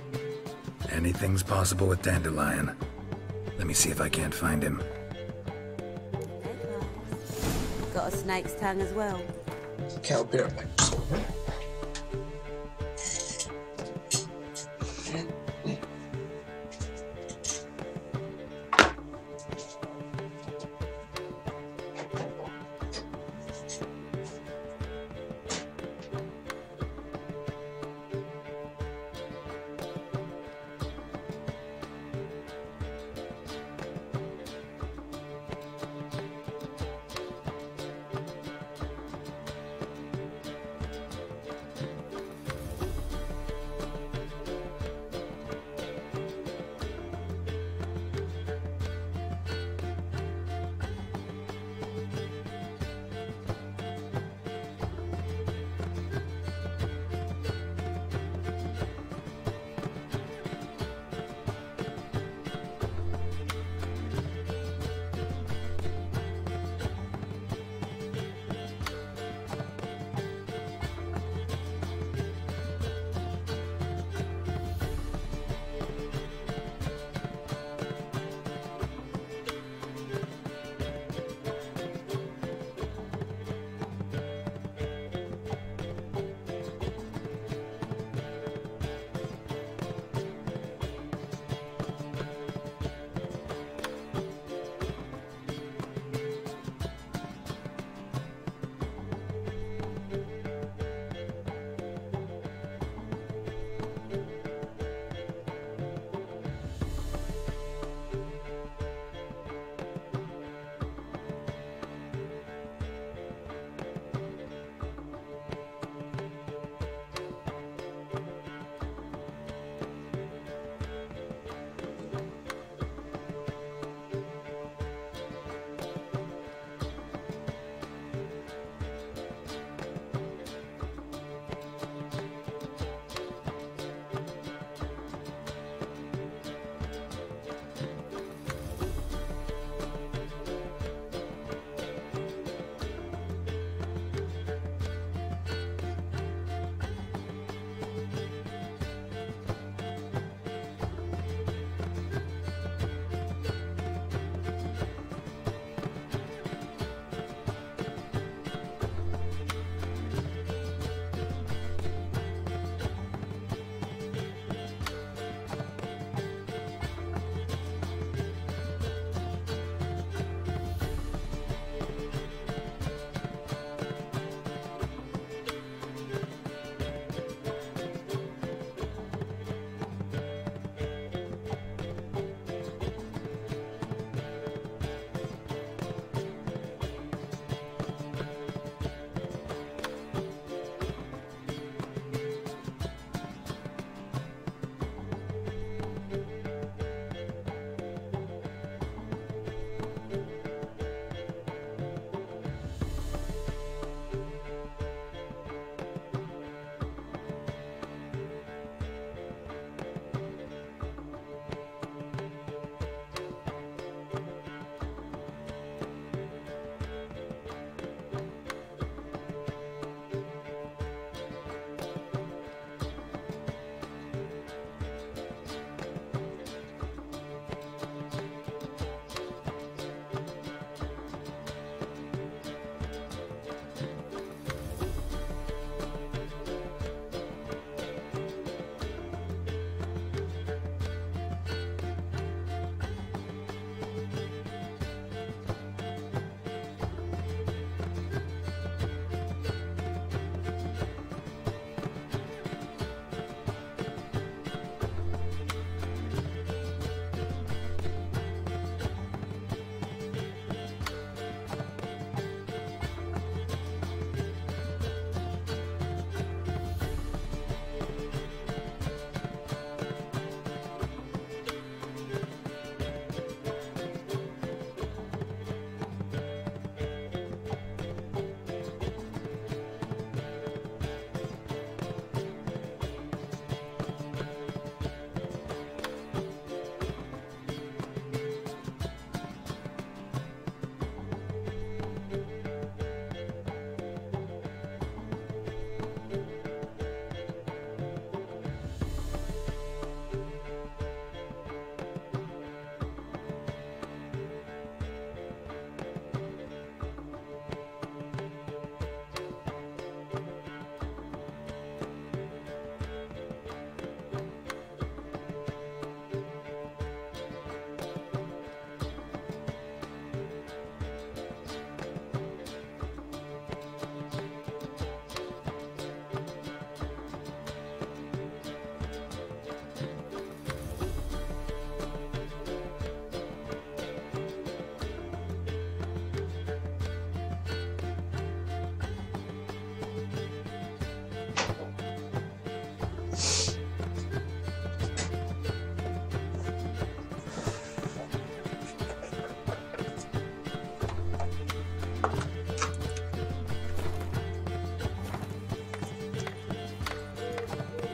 [SPEAKER 6] Anything's possible with Dandelion. Let me see if I can't find him.
[SPEAKER 4] Got a snake's tongue as well.
[SPEAKER 10] Cal Bear.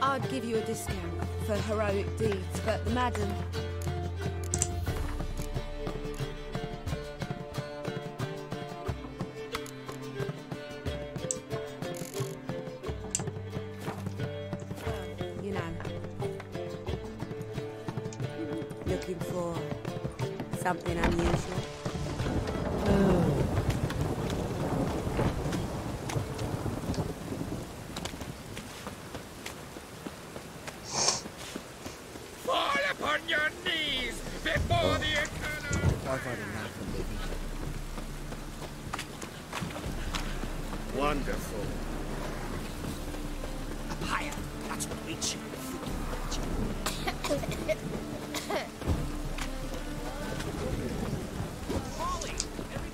[SPEAKER 4] I'd give you a discount for heroic deeds, but the madam... You know... Looking for something unusual?
[SPEAKER 15] Fall upon your knees before the eternal...
[SPEAKER 13] I've had enough of living.
[SPEAKER 15] Wonderful. Up higher. That's what we should.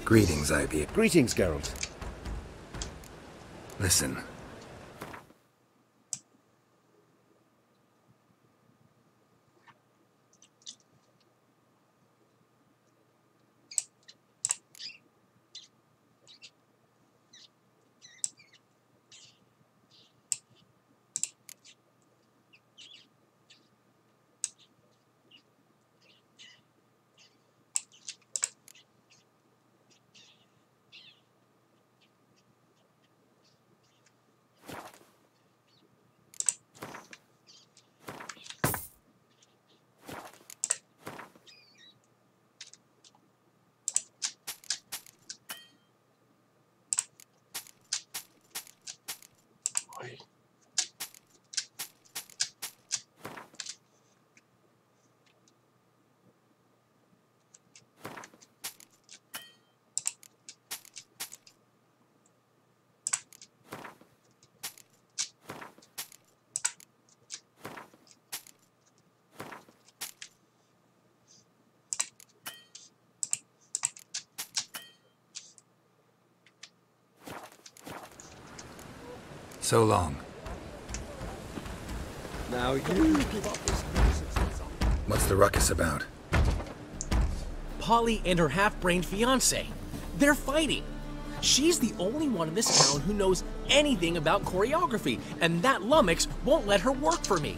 [SPEAKER 6] Greetings, Ivy.
[SPEAKER 5] Greetings, Geralt.
[SPEAKER 6] Listen. So long.
[SPEAKER 1] Now you give up this nonsense.
[SPEAKER 6] What's the ruckus about?
[SPEAKER 18] Polly and her half-brained fiancé. They're fighting. She's the only one in this town who knows anything about choreography, and that lummox won't let her work for me.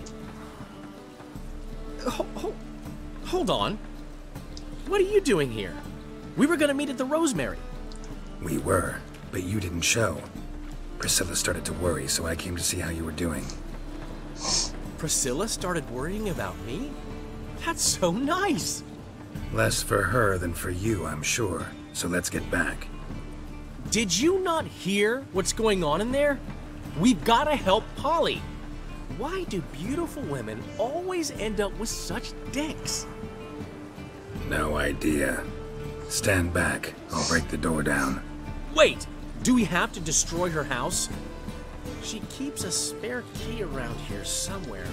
[SPEAKER 18] Hold on. What are you doing here? We were gonna meet at the Rosemary.
[SPEAKER 6] We were, but you didn't show. Priscilla started to worry, so I came to see how you were doing.
[SPEAKER 18] Priscilla started worrying about me? That's so nice!
[SPEAKER 6] Less for her than for you, I'm sure. So let's get back.
[SPEAKER 18] Did you not hear what's going on in there? We've gotta help Polly. Why do beautiful women always end up with such dicks?
[SPEAKER 6] No idea. Stand back. I'll break the door down.
[SPEAKER 18] Wait! Do we have to destroy her house? She keeps a spare key around here somewhere.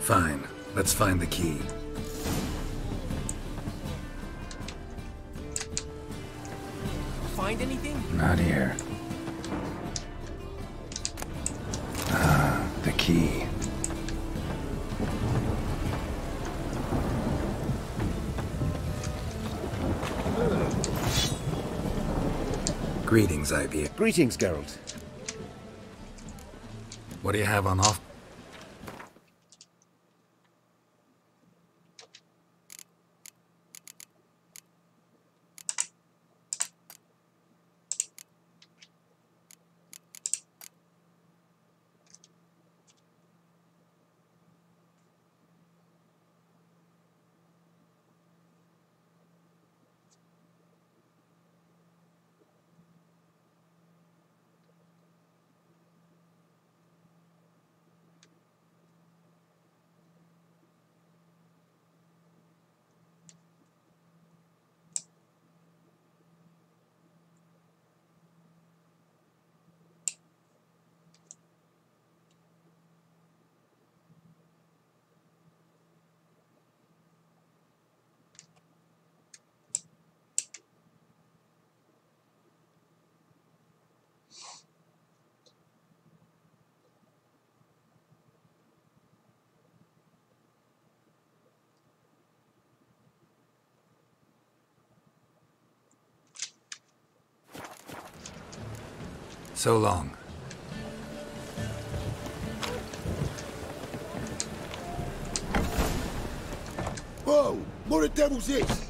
[SPEAKER 6] Fine. Let's find the key.
[SPEAKER 18] Find anything?
[SPEAKER 6] Not here. Ah, the key. Greetings, Ivy.
[SPEAKER 5] Greetings, Geralt.
[SPEAKER 6] What do you have on off? So long.
[SPEAKER 11] Whoa! What the devil's this?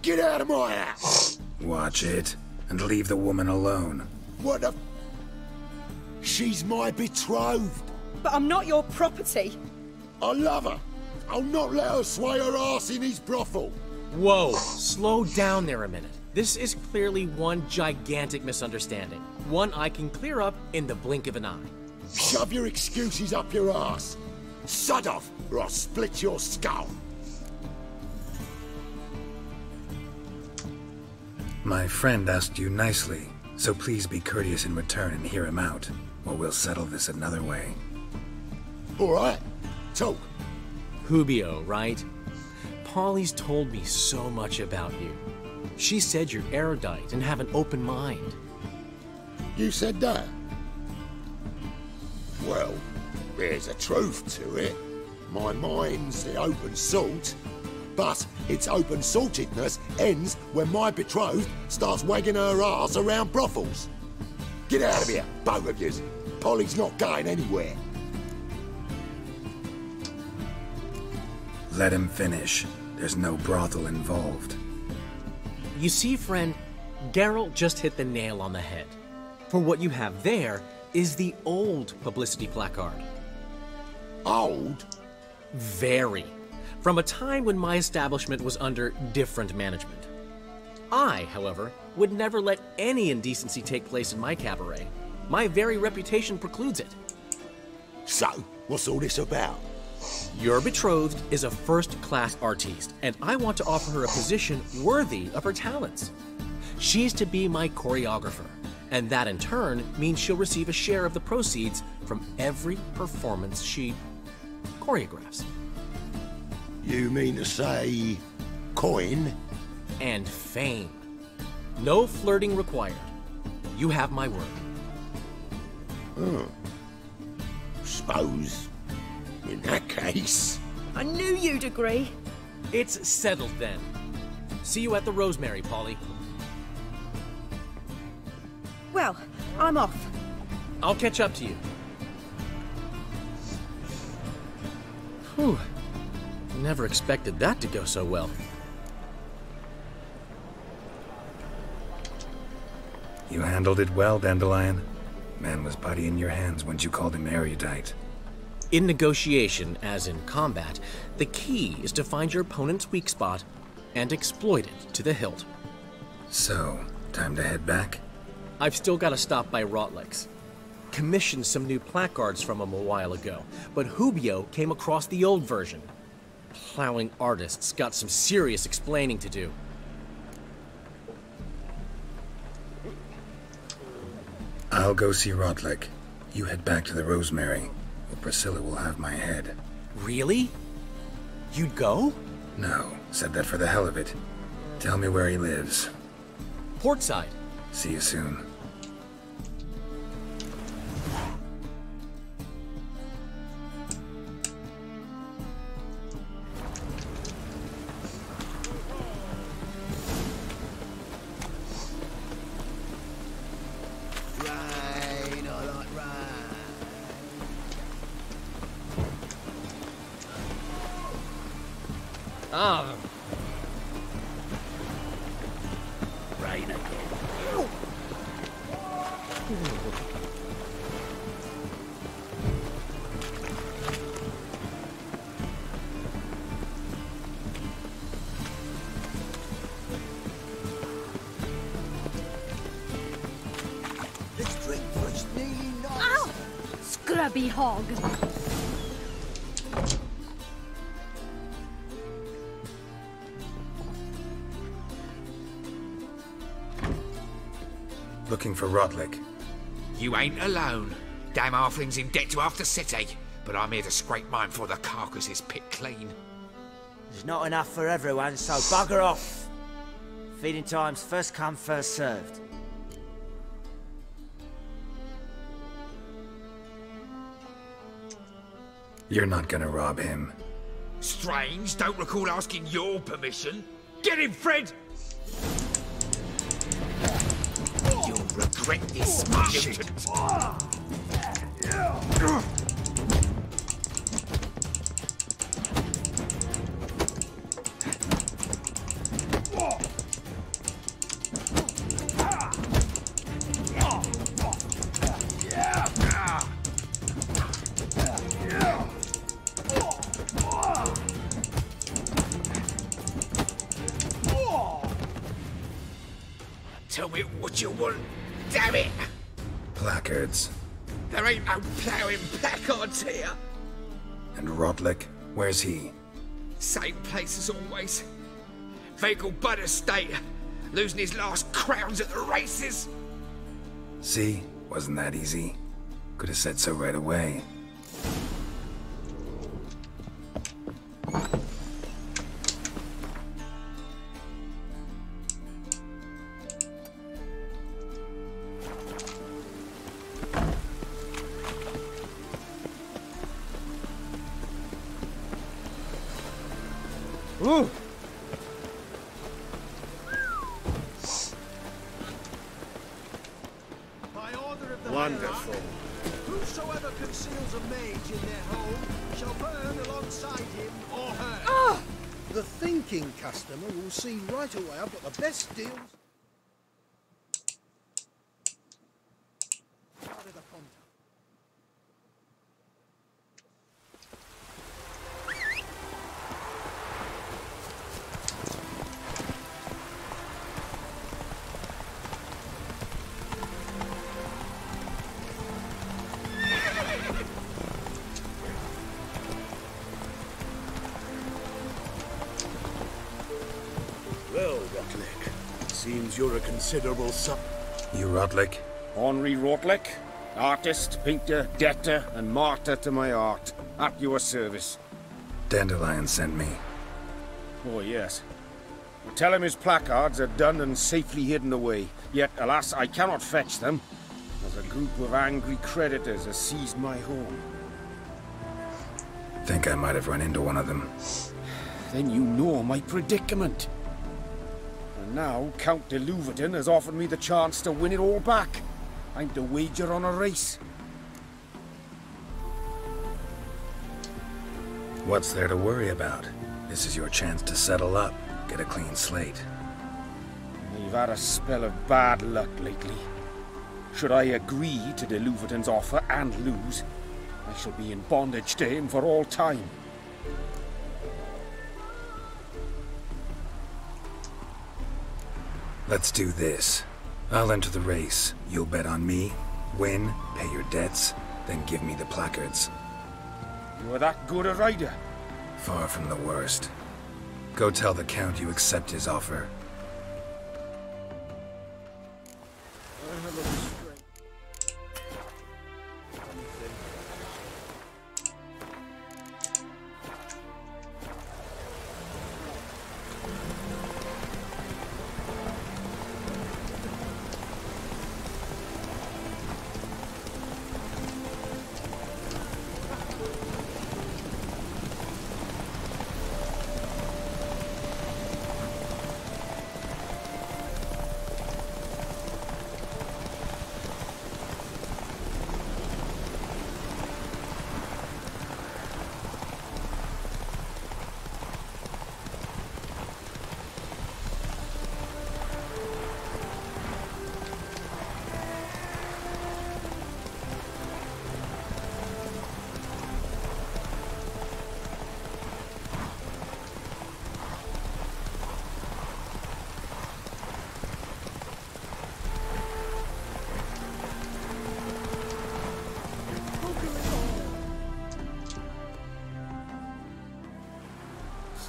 [SPEAKER 11] Get out of my house!
[SPEAKER 6] Watch it, and leave the woman alone.
[SPEAKER 11] What the... She's my betrothed.
[SPEAKER 9] But I'm not your property.
[SPEAKER 11] I love her. I'll not let her sway her ass in his brothel.
[SPEAKER 18] Whoa, slow down there a minute. This is clearly one gigantic misunderstanding. One I can clear up in the blink of an eye.
[SPEAKER 11] Shove your excuses up your ass. Sod off, or I'll split your skull.
[SPEAKER 6] My friend asked you nicely, so please be courteous in return and hear him out, or we'll settle this another way.
[SPEAKER 11] All right, talk.
[SPEAKER 18] Hubio, right? Polly's told me so much about you. She said you're erudite and have an open mind.
[SPEAKER 11] You said that? Well, there's a truth to it. My mind's the open salt, but its open saltedness ends when my betrothed starts wagging her ass around brothels. Get out of here, both of yous. Polly's not going anywhere.
[SPEAKER 6] Let him finish. There's no brothel involved.
[SPEAKER 18] You see, friend, Geralt just hit the nail on the head. For what you have there is the old publicity placard.
[SPEAKER 11] Old?
[SPEAKER 18] Very. From a time when my establishment was under different management. I, however, would never let any indecency take place in my cabaret. My very reputation precludes it.
[SPEAKER 11] So, what's all this about?
[SPEAKER 18] Your betrothed is a first-class artiste, and I want to offer her a position worthy of her talents. She's to be my choreographer, and that in turn means she'll receive a share of the proceeds from every performance she choreographs.
[SPEAKER 11] You mean to say... coin?
[SPEAKER 18] And fame. No flirting required. You have my word.
[SPEAKER 11] Suppose... in that case...
[SPEAKER 9] I knew you'd agree.
[SPEAKER 18] It's settled then. See you at the Rosemary, Polly.
[SPEAKER 9] Well, I'm off.
[SPEAKER 18] I'll catch up to you. Whew. Never expected that to go so well.
[SPEAKER 6] You handled it well, Dandelion. Man was putty in your hands once you called him erudite.
[SPEAKER 18] In negotiation, as in combat, the key is to find your opponent's weak spot and exploit it to the hilt.
[SPEAKER 6] So, time to head back?
[SPEAKER 18] I've still got to stop by Rotlick's. Commissioned some new placards from him a while ago, but Hubio came across the old version. Plowing artists got some serious explaining to do.
[SPEAKER 6] I'll go see Rotlick. You head back to the Rosemary. Priscilla will have my head.
[SPEAKER 18] Really? You'd go?
[SPEAKER 6] No, said that for the hell of it. Tell me where he lives.
[SPEAKER 18] Portside.
[SPEAKER 6] See you soon.
[SPEAKER 18] Ah.
[SPEAKER 15] Rain again. This drink was nearly nice.
[SPEAKER 8] Ow! Scrubby hog.
[SPEAKER 6] Looking for Rotlick.
[SPEAKER 22] You ain't alone. Damn halfling's in debt to half the city, but I'm here to scrape mine before the carcass is picked clean.
[SPEAKER 23] There's not enough for everyone, so bugger off. Feeding time's first come, first served.
[SPEAKER 6] You're not gonna rob him.
[SPEAKER 22] Strange, don't recall asking your permission. Get him, Fred! You'll regret trick this mutant. Tell me what you want, damn it!
[SPEAKER 6] Placards.
[SPEAKER 22] There ain't no ploughing placards here.
[SPEAKER 6] And Rotlick, where's he?
[SPEAKER 22] Same place as always. Vagal Bud Estate, losing his last crowns at the races.
[SPEAKER 6] See? Wasn't that easy? Could have said so right away.
[SPEAKER 13] Ooh!
[SPEAKER 5] By order of the
[SPEAKER 7] Wonderful.
[SPEAKER 5] hierarch, whosoever conceals a mage in their home shall burn alongside him or her.
[SPEAKER 21] Ah! The thinking customer will see right away I've got the best deals.
[SPEAKER 2] Well, Rotlick, seems you're a considerable
[SPEAKER 6] You Rotlick?
[SPEAKER 3] Henri Rotlick, artist, painter, debtor, and martyr to my art. At your service.
[SPEAKER 6] Dandelion sent me.
[SPEAKER 3] Oh, yes. Tell him his placards are done and safely hidden away. Yet, alas, I cannot fetch them, as a group of angry creditors has seized my home.
[SPEAKER 6] Think I might have run into one of them.
[SPEAKER 3] Then you know my predicament. And now Count de Louverton has offered me the chance to win it all back. I'm to wager on a race.
[SPEAKER 6] What's there to worry about? This is your chance to settle up, get a clean slate.
[SPEAKER 3] You've had a spell of bad luck lately. Should I agree to de Louverton's offer and lose, I shall be in bondage to him for all time.
[SPEAKER 6] Let's do this. I'll enter the race. You'll bet on me, win, pay your debts, then give me the placards.
[SPEAKER 3] You are that good a rider?
[SPEAKER 6] Far from the worst. Go tell the Count you accept his offer.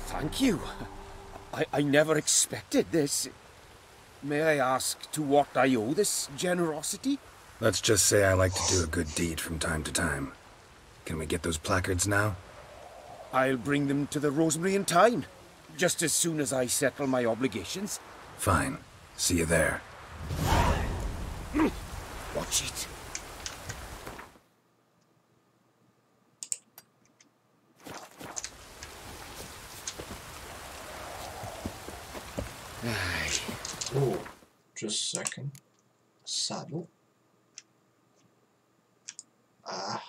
[SPEAKER 3] Thank you. I never expected this. May I ask to what I owe this generosity?
[SPEAKER 6] Let's just say I like to do a good deed from time to time. Can we get those placards now?
[SPEAKER 3] I'll bring them to the Rosemary in time, just as soon as I settle my obligations.
[SPEAKER 6] Fine. See you there.
[SPEAKER 3] Watch it.
[SPEAKER 10] Oh, just a second. Saddle. Ah.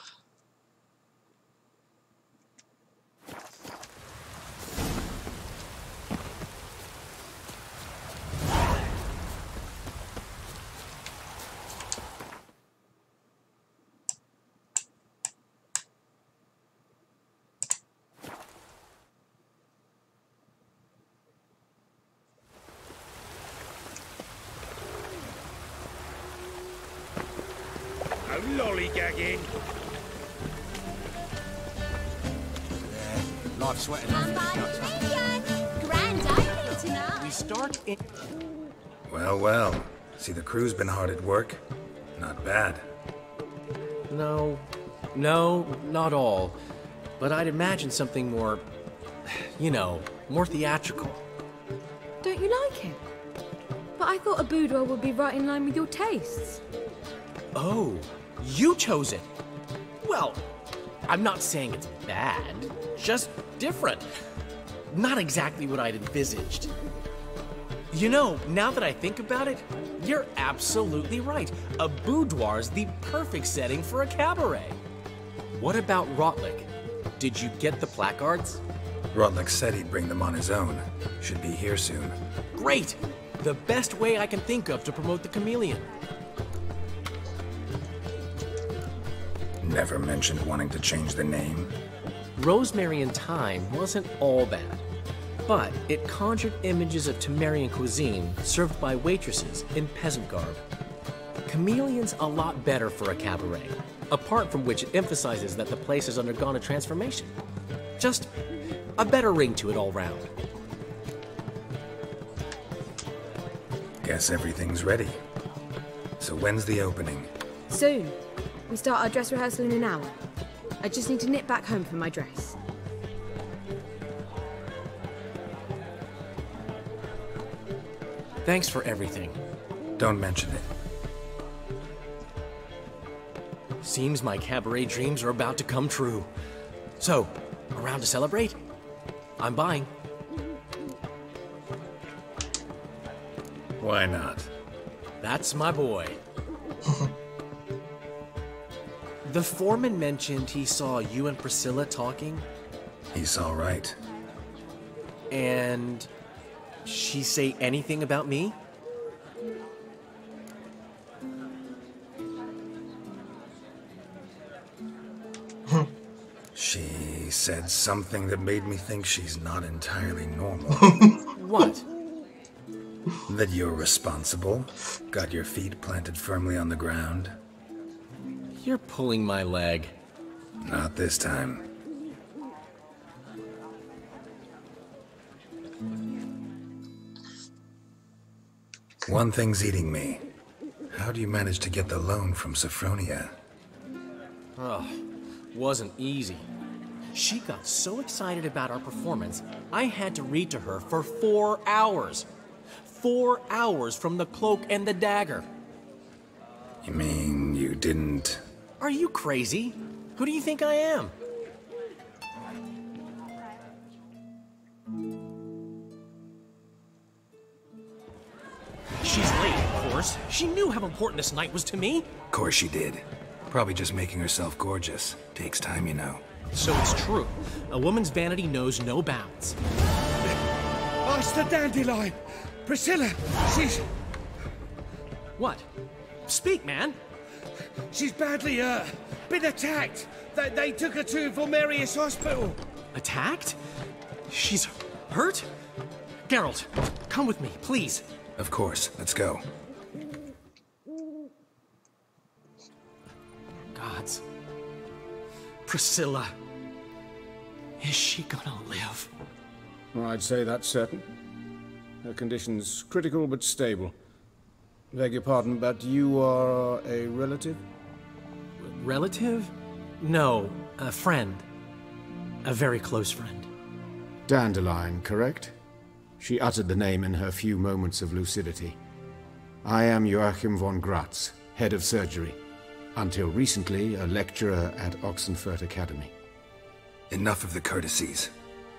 [SPEAKER 3] Lollygagging.
[SPEAKER 15] Life sweating.
[SPEAKER 8] Grand opening tonight.
[SPEAKER 18] We start in...
[SPEAKER 6] Well, well. See, the crew's been hard at work. Not bad.
[SPEAKER 18] No, not all. But I'd imagine something more, you know, more theatrical.
[SPEAKER 20] Don't you like it? But I thought a boudoir would be right in line with your tastes.
[SPEAKER 18] Oh, you chose it. Well, I'm not saying it's bad, just different. Not exactly what I'd envisaged. You know, now that I think about it, you're absolutely right. A boudoir's the perfect setting for a cabaret. What about Rotlick? Did you get the placards?
[SPEAKER 6] Rotlick said he'd bring them on his own. Should be here soon.
[SPEAKER 18] Great! The best way I can think of to promote the Chameleon.
[SPEAKER 6] Never mentioned wanting to change the name.
[SPEAKER 18] Rosemary and Thyme wasn't all bad, but it conjured images of Temerian cuisine served by waitresses in peasant garb. Chameleon's a lot better for a cabaret, apart from which it emphasizes that the place has undergone a transformation. Just a better ring to it all round.
[SPEAKER 6] Guess everything's ready. So when's the opening?
[SPEAKER 20] Soon. We start our dress rehearsal in an hour. I just need to nip back home for my dress.
[SPEAKER 18] Thanks for everything.
[SPEAKER 6] Don't mention it.
[SPEAKER 18] Seems my cabaret dreams are about to come true. So, around to celebrate? I'm buying.
[SPEAKER 6] Why not?
[SPEAKER 18] That's my boy. The foreman mentioned he saw you and Priscilla talking.
[SPEAKER 6] He's all right.
[SPEAKER 18] And she say anything about me?
[SPEAKER 6] She said something that made me think she's not entirely normal.
[SPEAKER 18] What?
[SPEAKER 6] That you're responsible, got your feet planted firmly on the ground.
[SPEAKER 18] You're pulling my leg.
[SPEAKER 6] Not this time. One thing's eating me. How do you manage to get the loan from Sophronia?
[SPEAKER 18] Oh, wasn't easy. She got so excited about our performance, I had to read to her for 4 hours. 4 hours from the Cloak and the Dagger.
[SPEAKER 6] You mean you didn't...
[SPEAKER 18] Are you crazy? Who do you think I am? She's late, of course. She knew how important this night was to me.
[SPEAKER 6] Of course she did. Probably just making herself gorgeous. Takes time, you know.
[SPEAKER 18] So it's true. A woman's vanity knows no bounds.
[SPEAKER 15] Master Dandelion! Priscilla, she's...
[SPEAKER 18] What? Speak, man.
[SPEAKER 15] She's badly, been attacked. They took her to Vulmerius Hospital.
[SPEAKER 18] Attacked? She's hurt? Geralt, come with me, please.
[SPEAKER 6] Of course. Let's go.
[SPEAKER 18] Gods. Priscilla. Is she gonna live?
[SPEAKER 3] Well, I'd say that's certain. Her condition's critical but stable. Beg your pardon, but you are a relative?
[SPEAKER 18] Relative? No, a friend. A very close friend.
[SPEAKER 3] Dandelion, correct? She uttered the name in her few moments of lucidity. I am Joachim von Gratz, head of surgery. Until recently, a lecturer at Oxenfurt Academy.
[SPEAKER 6] Enough of the courtesies.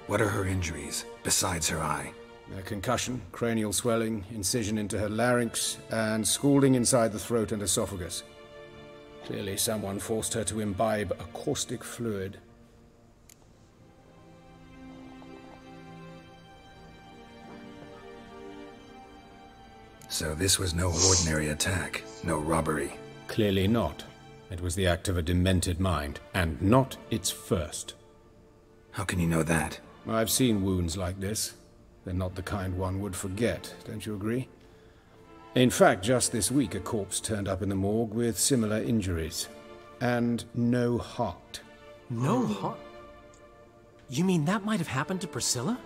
[SPEAKER 6] What are her injuries, besides her eye?
[SPEAKER 3] A concussion, cranial swelling, incision into her larynx, and scalding inside the throat and esophagus. Clearly someone forced her to imbibe a caustic fluid.
[SPEAKER 6] So this was no ordinary attack, no robbery.
[SPEAKER 3] Clearly not. It was the act of a demented mind, and not its first.
[SPEAKER 6] How can you know that?
[SPEAKER 3] I've seen wounds like this. They're not the kind one would forget, don't you agree? In fact, just this week a corpse turned up in the morgue with similar injuries. And no heart.
[SPEAKER 18] No heart? You mean that might have happened to Priscilla?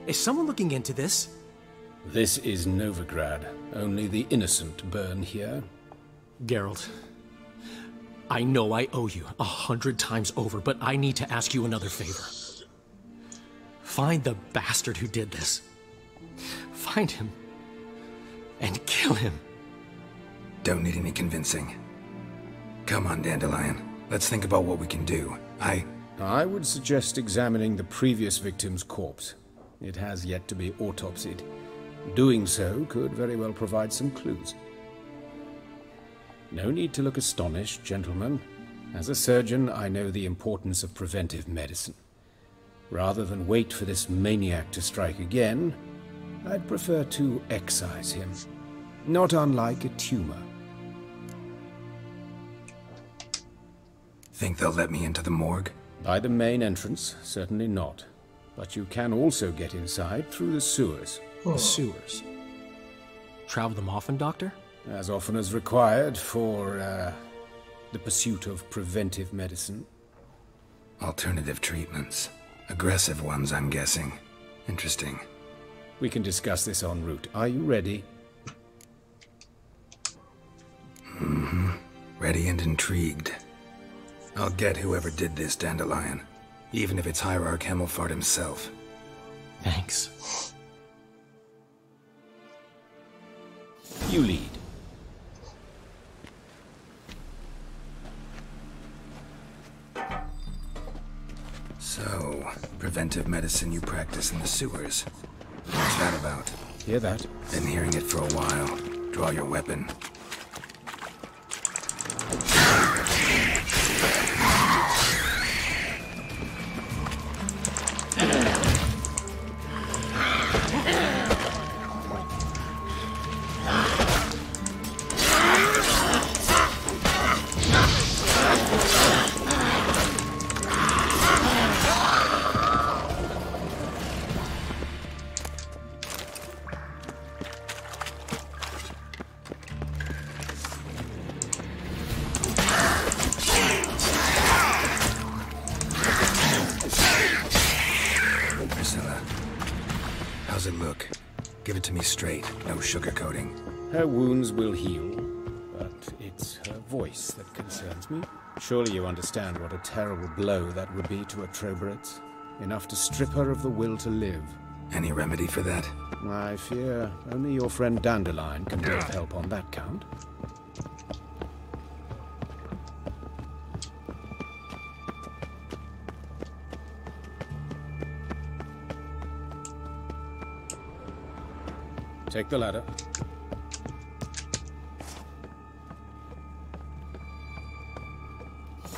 [SPEAKER 18] Is someone looking into this?
[SPEAKER 3] This is Novigrad. Only the innocent burn here.
[SPEAKER 18] Geralt, I know I owe you 100 times over, but I need to ask you another favor. Find the bastard who did this. Find him. And kill him.
[SPEAKER 6] Don't need any convincing. Come on, Dandelion. Let's think about what we can do.
[SPEAKER 3] I would suggest examining the previous victim's corpse. It has yet to be autopsied. Doing so could very well provide some clues. No need to look astonished, gentlemen. As a surgeon, I know the importance of preventive medicine. Rather than wait for this maniac to strike again, I'd prefer to excise him. Not unlike a tumor.
[SPEAKER 6] Think they'll let me into the morgue?
[SPEAKER 3] By the main entrance, certainly not. But you can also get inside through the sewers.
[SPEAKER 18] The sewers? Travel them often, Doctor?
[SPEAKER 3] As often as required for, the pursuit of preventive medicine.
[SPEAKER 6] Alternative treatments. Aggressive ones, I'm guessing. Interesting.
[SPEAKER 3] We can discuss this en route. Are you ready?
[SPEAKER 6] Mm-hmm. Ready and intrigued. I'll get whoever did this, Dandelion. Even if it's Hierarch Hemmelfart himself.
[SPEAKER 18] Thanks.
[SPEAKER 3] You lead.
[SPEAKER 6] So, preventive medicine you practice in the sewers. What's that about?
[SPEAKER 3] Hear that?
[SPEAKER 6] Been hearing it for a while. Draw your weapon. How's it look? Give it to me straight, no sugarcoating.
[SPEAKER 3] Her wounds will heal, but it's her voice that concerns me. Surely you understand what a terrible blow that would be to a Troberet. Enough to strip her of the will to live.
[SPEAKER 6] Any remedy for that?
[SPEAKER 3] I fear only your friend Dandelion can be of help on that count. Take the ladder.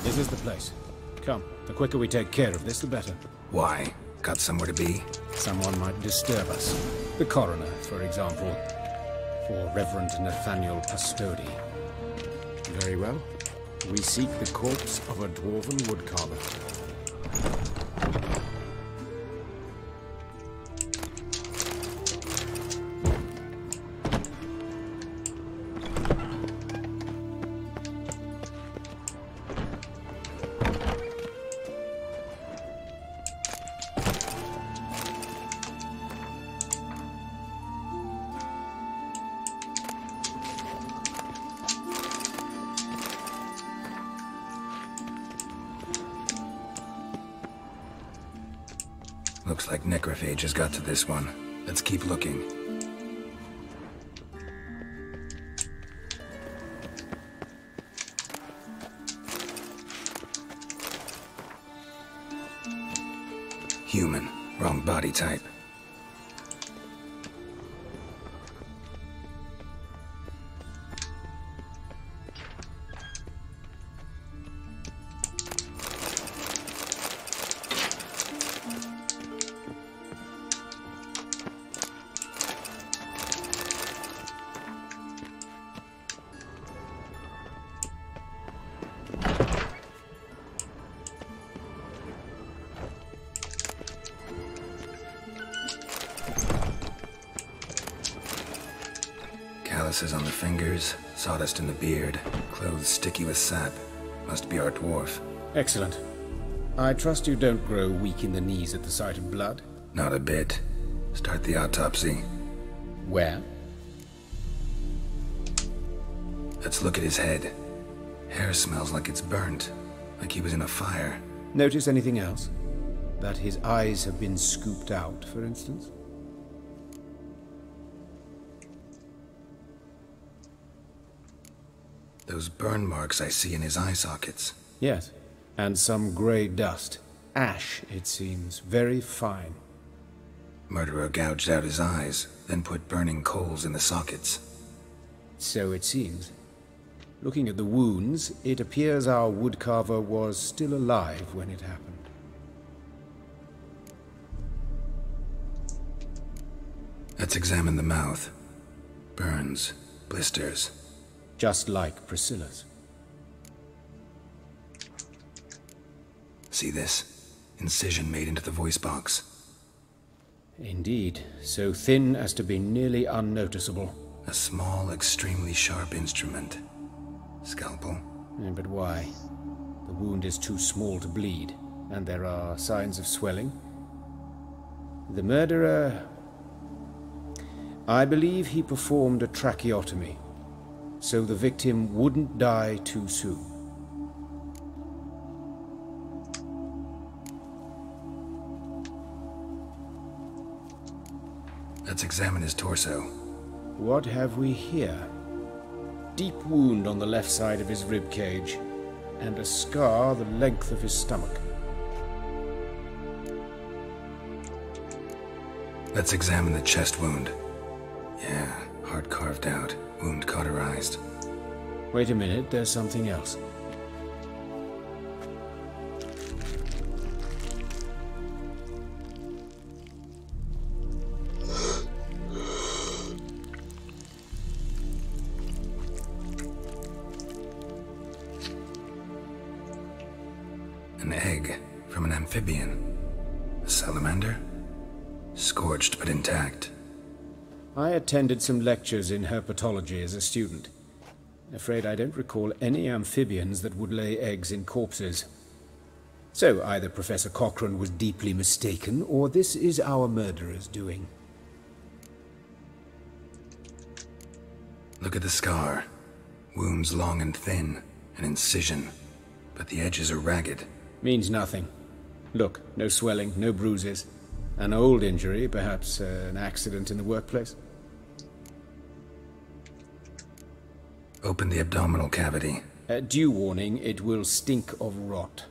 [SPEAKER 3] This is the place. Come, the quicker we take care of this, the better.
[SPEAKER 6] Why? Got somewhere to be?
[SPEAKER 3] Someone might disturb us. The coroner, for example. Or Reverend Nathaniel Pastodi. Very well. We seek the corpse of a dwarven woodcarver.
[SPEAKER 6] Looks like necrophage has got to this one. Let's keep looking. Human. Wrong body type. Calluses on the fingers, sawdust in the beard, clothes sticky with sap. Must be our dwarf.
[SPEAKER 3] Excellent. I trust you don't grow weak in the knees at the sight of blood?
[SPEAKER 6] Not a bit. Start the autopsy.
[SPEAKER 3] Where?
[SPEAKER 6] Let's look at his head. Hair smells like it's burnt, like he was in a fire.
[SPEAKER 3] Notice anything else? That his eyes have been scooped out, for instance?
[SPEAKER 6] Those burn marks I see in his eye sockets.
[SPEAKER 3] Yes, and some grey dust. Ash, it seems. Very fine.
[SPEAKER 6] Murderer gouged out his eyes, then put burning coals in the sockets.
[SPEAKER 3] So it seems. Looking at the wounds, it appears our woodcarver was still alive when it happened.
[SPEAKER 6] Let's examine the mouth. Burns, blisters.
[SPEAKER 3] Just like Priscilla's.
[SPEAKER 6] See this? Incision made into the voice box.
[SPEAKER 3] Indeed, so thin as to be nearly unnoticeable.
[SPEAKER 6] A small, extremely sharp instrument. Scalpel.
[SPEAKER 3] But why? The wound is too small to bleed, and there are signs of swelling. The murderer... I believe he performed a tracheotomy, so the victim wouldn't die too soon.
[SPEAKER 6] Let's examine his torso.
[SPEAKER 3] What have we here? Deep wound on the left side of his rib cage, and a scar the length of his stomach.
[SPEAKER 6] Let's examine the chest wound. Yeah, heart carved out, wound cauterized.
[SPEAKER 3] Wait a minute, there's something else.
[SPEAKER 6] An egg from an amphibian. A salamander? Scorched but intact.
[SPEAKER 3] I attended some lectures in herpetology as a student. Afraid I don't recall any amphibians that would lay eggs in corpses. So either Professor Cochrane was deeply mistaken, or this is our murderer's doing.
[SPEAKER 6] Look at the scar. Wounds long and thin, an incision, but the edges are ragged.
[SPEAKER 3] Means nothing. Look, no swelling, no bruises. An old injury, perhaps an accident in the workplace?
[SPEAKER 6] Open the abdominal cavity.
[SPEAKER 3] Due warning, it will stink of rot.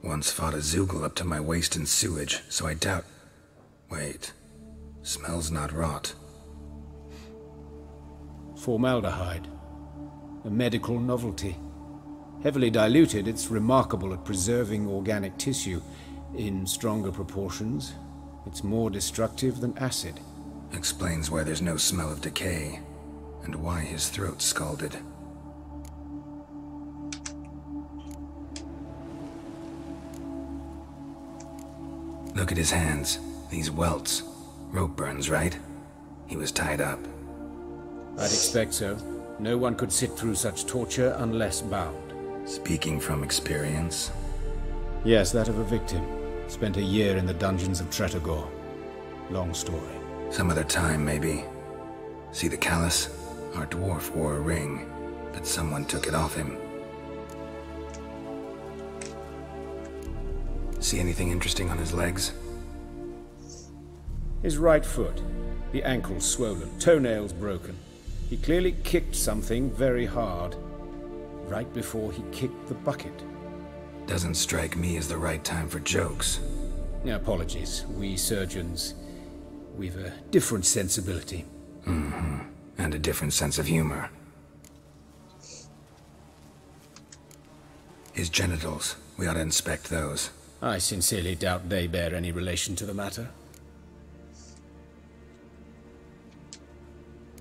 [SPEAKER 6] Once fought a Zeugle up to my waist in sewage, so I doubt... Wait. Smells not rot.
[SPEAKER 3] Formaldehyde. A medical novelty. Heavily diluted, it's remarkable at preserving organic tissue. In stronger proportions, it's more destructive than acid.
[SPEAKER 6] Explains why there's no smell of decay, and why his throat's scalded. Look at his hands. These welts. Rope burns, right? He was tied up.
[SPEAKER 3] I'd expect so. No one could sit through such torture unless bound.
[SPEAKER 6] Speaking from experience?
[SPEAKER 3] Yes, that of a victim. Spent a year in the dungeons of Tretogor. Long story.
[SPEAKER 6] Some other time, maybe. See the callus? Our dwarf wore a ring, but someone took it off him. See anything interesting on his legs?
[SPEAKER 3] His right foot. The ankle swollen, toenails broken. He clearly kicked something very hard. Right before he kicked the bucket.
[SPEAKER 6] Doesn't strike me as the right time for jokes.
[SPEAKER 3] Apologies. We surgeons, we've a different sensibility.
[SPEAKER 6] Mm-hmm. And a different sense of humor. His genitals. We ought to inspect those.
[SPEAKER 3] I sincerely doubt they bear any relation to the matter.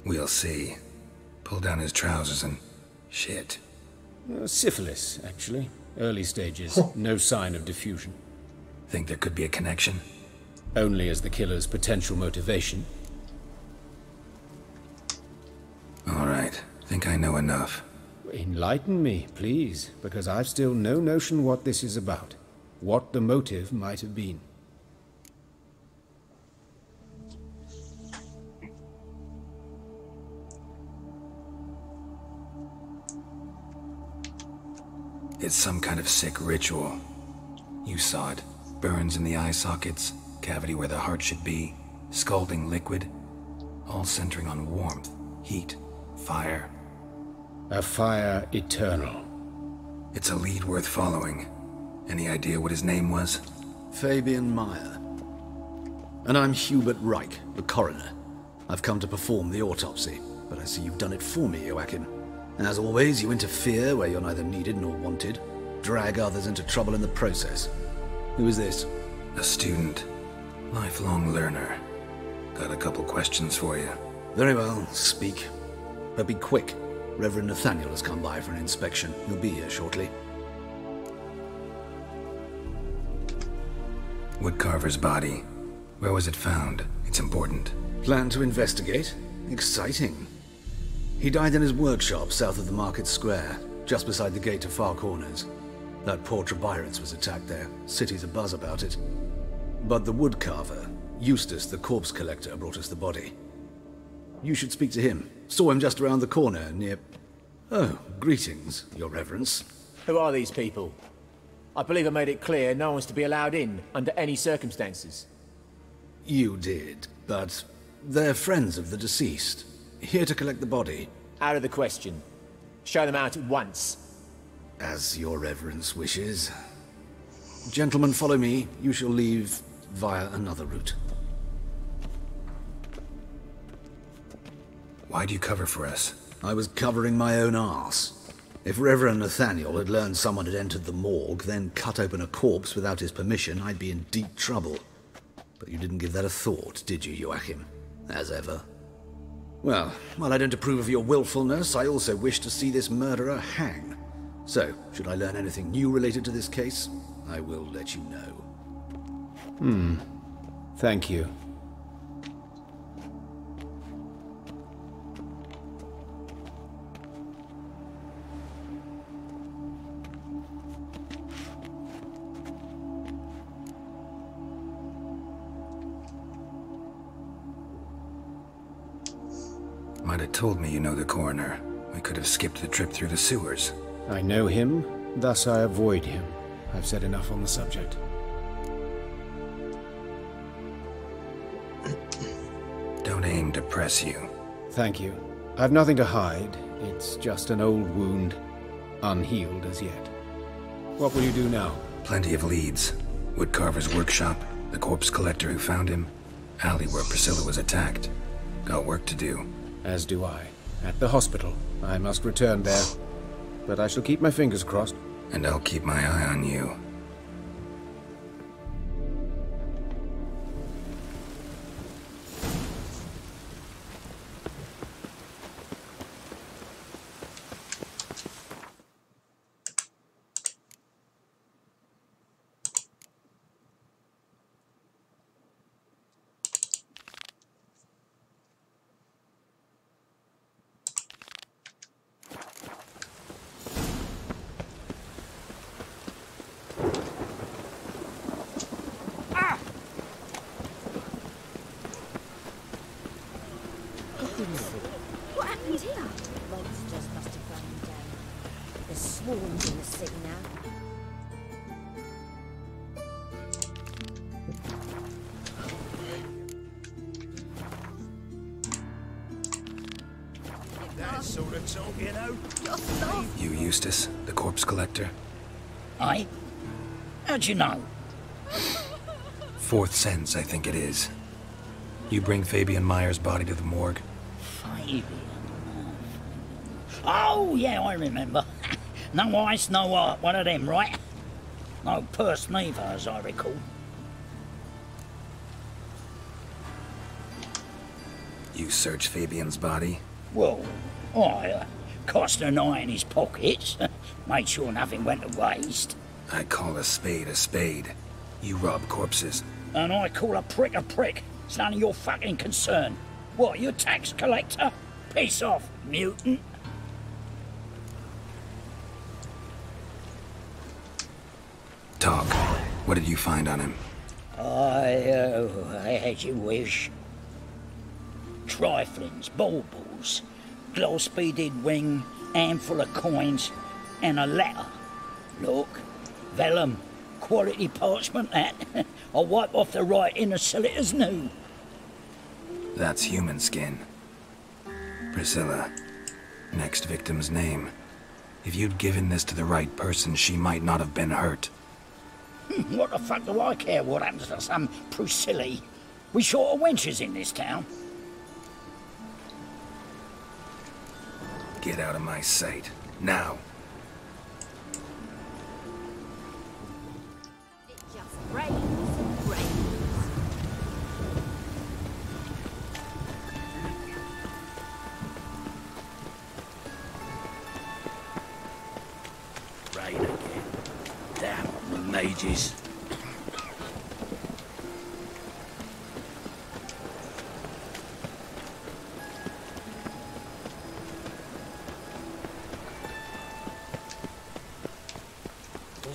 [SPEAKER 6] We'll see. Pull down his trousers and... shit.
[SPEAKER 3] Syphilis, actually. Early stages. No sign of diffusion.
[SPEAKER 6] Think there could be a connection?
[SPEAKER 3] Only as the killer's potential motivation.
[SPEAKER 6] All think I know enough.
[SPEAKER 3] Enlighten me, please, because I've still no notion what this is about. What the motive might have been.
[SPEAKER 6] It's some kind of sick ritual. You saw it. Burns in the eye sockets, cavity where the heart should be, scalding liquid, all centering on warmth, heat, fire.
[SPEAKER 3] A fire eternal.
[SPEAKER 6] It's a lead worth following. Any idea what his name was?
[SPEAKER 2] Fabian Meyer. And I'm Hubert Reich, the coroner. I've come to perform the autopsy, but I see you've done it for me, Joachim. As always, you interfere where you're neither needed nor wanted, drag others into trouble in the process. Who is this?
[SPEAKER 6] A student. Lifelong learner. Got a couple questions for you.
[SPEAKER 2] Very well, speak. But be quick. Reverend Nathaniel has come by for an inspection. He'll be here shortly.
[SPEAKER 6] Woodcarver's body. Where was it found? It's important.
[SPEAKER 2] Plan to investigate? Exciting. He died in his workshop south of the Market Square, just beside the gate to Far Corners. That poor Trebirans was attacked there. City's abuzz about it. But the woodcarver, Eustace the corpse collector, brought us the body. You should speak to him. Saw him just around the corner near... Oh, greetings, Your Reverence.
[SPEAKER 12] Who are these people? I believe I made it clear no one's to be allowed in, under any circumstances.
[SPEAKER 2] You did, but they're friends of the deceased. Here to collect the body.
[SPEAKER 12] Out of the question. Show them out at once.
[SPEAKER 2] As Your Reverence wishes. Gentlemen, follow me. You shall leave via another route.
[SPEAKER 6] Why'd you cover for us?
[SPEAKER 2] I was covering my own arse. If Reverend Nathaniel had learned someone had entered the morgue, then cut open a corpse without his permission, I'd be in deep trouble. But you didn't give that a thought, did you, Joachim? As ever. Well, while I don't approve of your willfulness, I also wish to see this murderer hang. So, should I learn anything new related to this case, I will let you know.
[SPEAKER 3] Thank you.
[SPEAKER 6] Might have told me you know the coroner. We could have skipped the trip through the sewers.
[SPEAKER 3] I know him, thus I avoid him. I've said enough on the subject.
[SPEAKER 6] Don't aim to press you.
[SPEAKER 3] Thank you. I've nothing to hide. It's just an old wound, unhealed as yet. What will you do now?
[SPEAKER 6] Plenty of leads. Woodcarver's workshop, the corpse collector who found him, alley where Priscilla was attacked. Got work to do.
[SPEAKER 3] As do I. At the hospital. I must return there. But I shall keep my fingers crossed.
[SPEAKER 6] And I'll keep my eye on you.
[SPEAKER 8] What happened here?
[SPEAKER 17] Monsters must have run him down. There's swarms in the city now.
[SPEAKER 15] That sort of talk, you know.
[SPEAKER 6] You Eustace, the corpse collector?
[SPEAKER 14] Aye? How'd you know?
[SPEAKER 6] Fourth sense, I think it is. You bring Fabian Meyer's body to the morgue?
[SPEAKER 14] Fabian. Oh, yeah, I remember. No ice, no art, one of them, right? No purse neither, as I recall.
[SPEAKER 6] You search Fabian's body?
[SPEAKER 14] Well, I cast an eye in his pockets, made sure nothing went to waste.
[SPEAKER 6] I call a spade a spade. You rob corpses.
[SPEAKER 14] And I call a prick a prick. It's none of your fucking concern. What, you tax collector? Piss off, mutant.
[SPEAKER 6] Talk. What did you find on him?
[SPEAKER 14] As you wish. Triflings, baubles, gloss-beaded ring, handful of coins, and a letter. Look, vellum, quality parchment that. I'll wipe off the writing and sell it as new.
[SPEAKER 6] That's human skin. Priscilla. Next victim's name. If you'd given this to the right person, she might not have been hurt.
[SPEAKER 14] What the fuck do I care what happens to some Priscilla? We short of wenches in this town.
[SPEAKER 6] Get out of my sight. Now.
[SPEAKER 8] It just rains and rains.
[SPEAKER 15] Rain again. Damn the mages.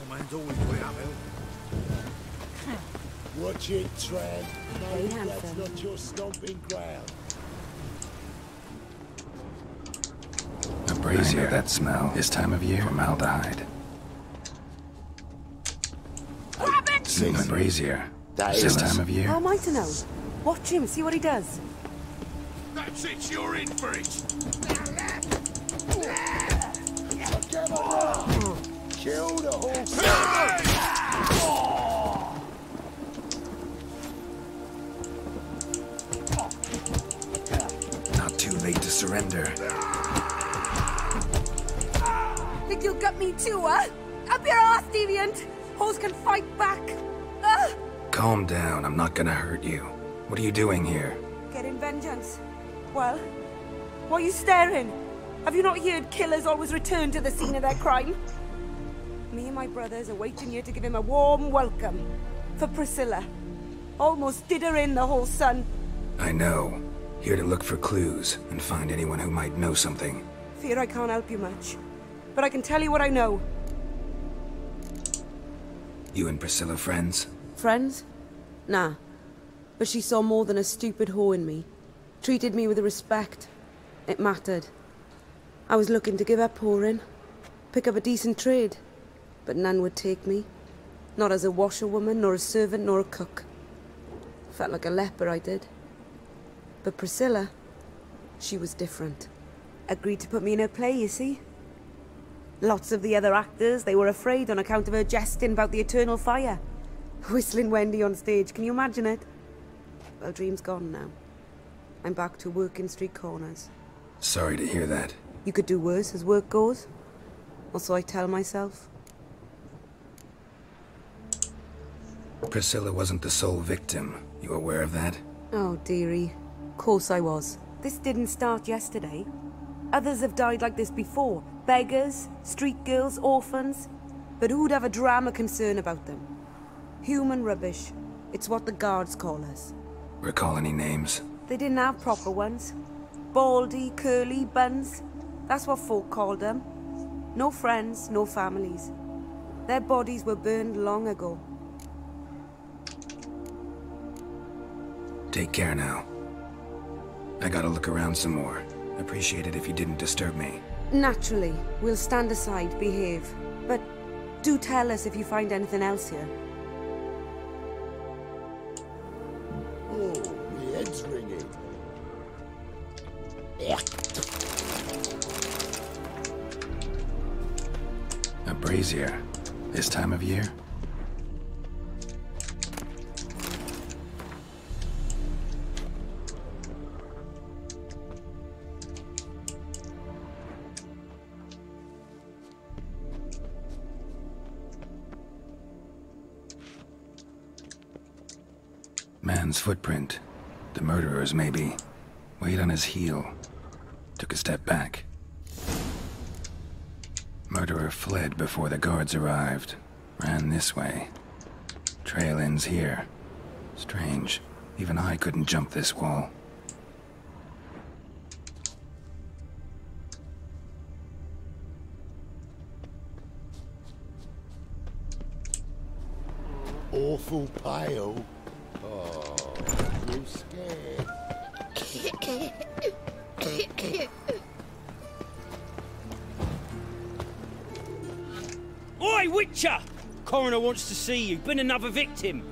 [SPEAKER 15] Man's always way uphill.
[SPEAKER 11] Watch it, Tran. No, that's not your stomping ground.
[SPEAKER 6] A brazier, that smell. This time of year, formaldehyde.
[SPEAKER 8] Grab it!
[SPEAKER 6] A brazier. This time of year.
[SPEAKER 9] How am I to know? Watch him, see what he does.
[SPEAKER 15] That's it, you're in for it.
[SPEAKER 11] Kill the horse.
[SPEAKER 6] Not too late to surrender.
[SPEAKER 9] Think you'll gut me too, huh? Up your ass, deviant! Hoes can fight back.
[SPEAKER 6] Calm down, I'm not gonna hurt you. What are you doing here?
[SPEAKER 9] Getting vengeance. Well, why are you staring? Have you not heard killers always return to the scene of their crime? Me and my brothers are waiting here to give him a warm welcome. For Priscilla. Almost did her in, the whole son.
[SPEAKER 6] I know. Here to look for clues and find anyone who might know something.
[SPEAKER 9] Fear I can't help you much. But I can tell you what I know.
[SPEAKER 6] You and Priscilla friends?
[SPEAKER 9] Friends? Nah. But she saw more than a stupid whore in me. Treated me with respect. It mattered. I was looking to give up whoring. Pick up a decent trade. But none would take me. Not as a washerwoman, nor a servant, nor a cook. Felt like a leper, I did. But Priscilla, she was different. Agreed to put me in her play, you see. Lots of the other actors, they were afraid on account of her jesting about the eternal fire. Whistling Wendy on stage, can you imagine it? Well, dream's gone now. I'm back to working street corners.
[SPEAKER 6] Sorry to hear that.
[SPEAKER 9] You could do worse as work goes. Or so I tell myself.
[SPEAKER 6] Priscilla wasn't the sole victim. You aware of that?
[SPEAKER 9] Oh, dearie. Of course I was. This didn't start yesterday. Others have died like this before. Beggars, street girls, orphans. But who'd have a drama concern about them? Human rubbish. It's what the guards call us.
[SPEAKER 6] Recall any names?
[SPEAKER 9] They didn't have proper ones. Baldy, curly, buns. That's what folk called them. No friends, no families. Their bodies were burned long ago.
[SPEAKER 6] Take care now. I gotta look around some more. Appreciate it if you didn't disturb me.
[SPEAKER 9] Naturally. We'll stand aside, behave. But do tell us if you find anything else here.
[SPEAKER 11] Oh, my head's ringing.
[SPEAKER 6] A brazier. This time of year? Man's footprint. The murderer's, maybe. Weight on his heel. Took a step back. Murderer fled before the guards arrived. Ran this way. Trail ends here. Strange. Even I couldn't jump this wall.
[SPEAKER 11] awful pale. Oh, you scared?
[SPEAKER 4] Oi, Witcher! Coroner wants to see you. Been another victim.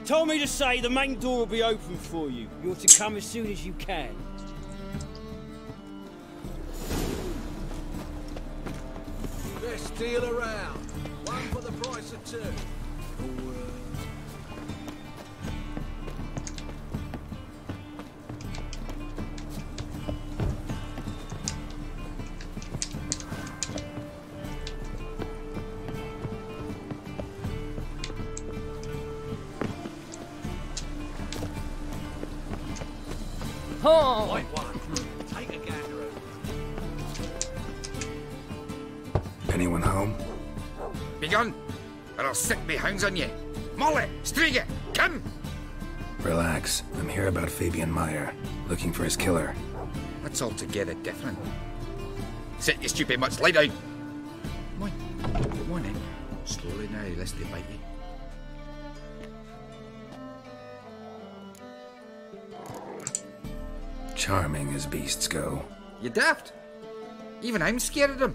[SPEAKER 4] Told me to say the main door will be open for you. You're to come as soon as you can.
[SPEAKER 15] Best deal around. One for the price of two.
[SPEAKER 4] Oh!
[SPEAKER 15] White one. Take a gander.
[SPEAKER 6] Anyone home?
[SPEAKER 22] Begone, or I'll sick me hounds on you. Molly, Striga, come!
[SPEAKER 6] Relax. I'm here about Fabian Meyer, looking for his killer.
[SPEAKER 22] That's altogether different. Sit, you stupid mutts, lie down. Come on in. Slowly now, lest they bite you.
[SPEAKER 6] Charming as beasts go.
[SPEAKER 22] You daft? Even I'm scared of them.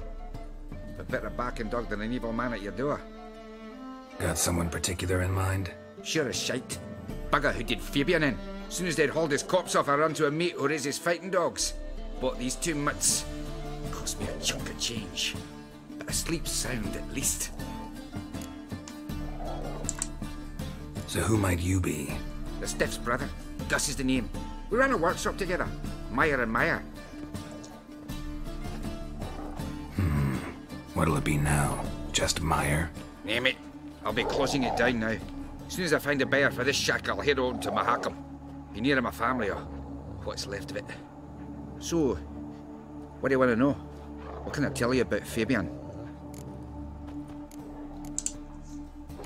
[SPEAKER 22] A better barking dog than an evil man at your door.
[SPEAKER 6] Got someone particular in mind?
[SPEAKER 22] Sure as shite. Bugger who did Fabian in. As soon as they'd hauled his corpse off, I run to a mate who raises fighting dogs. Bought these 2 mutts. Cost me a chunk of change. But I sleep sound at least.
[SPEAKER 6] So who might you be?
[SPEAKER 22] The Stiff's brother. Gus is the name. We ran a workshop together. Meyer and Meyer.
[SPEAKER 6] What'll it be now? Just Meyer?
[SPEAKER 22] Name it. I'll be closing it down now. As soon as I find a buyer for this shack, I'll head on to Mahakam. Be near my family, or what's left of it. So, what do you want to know? What can I tell you about Fabian?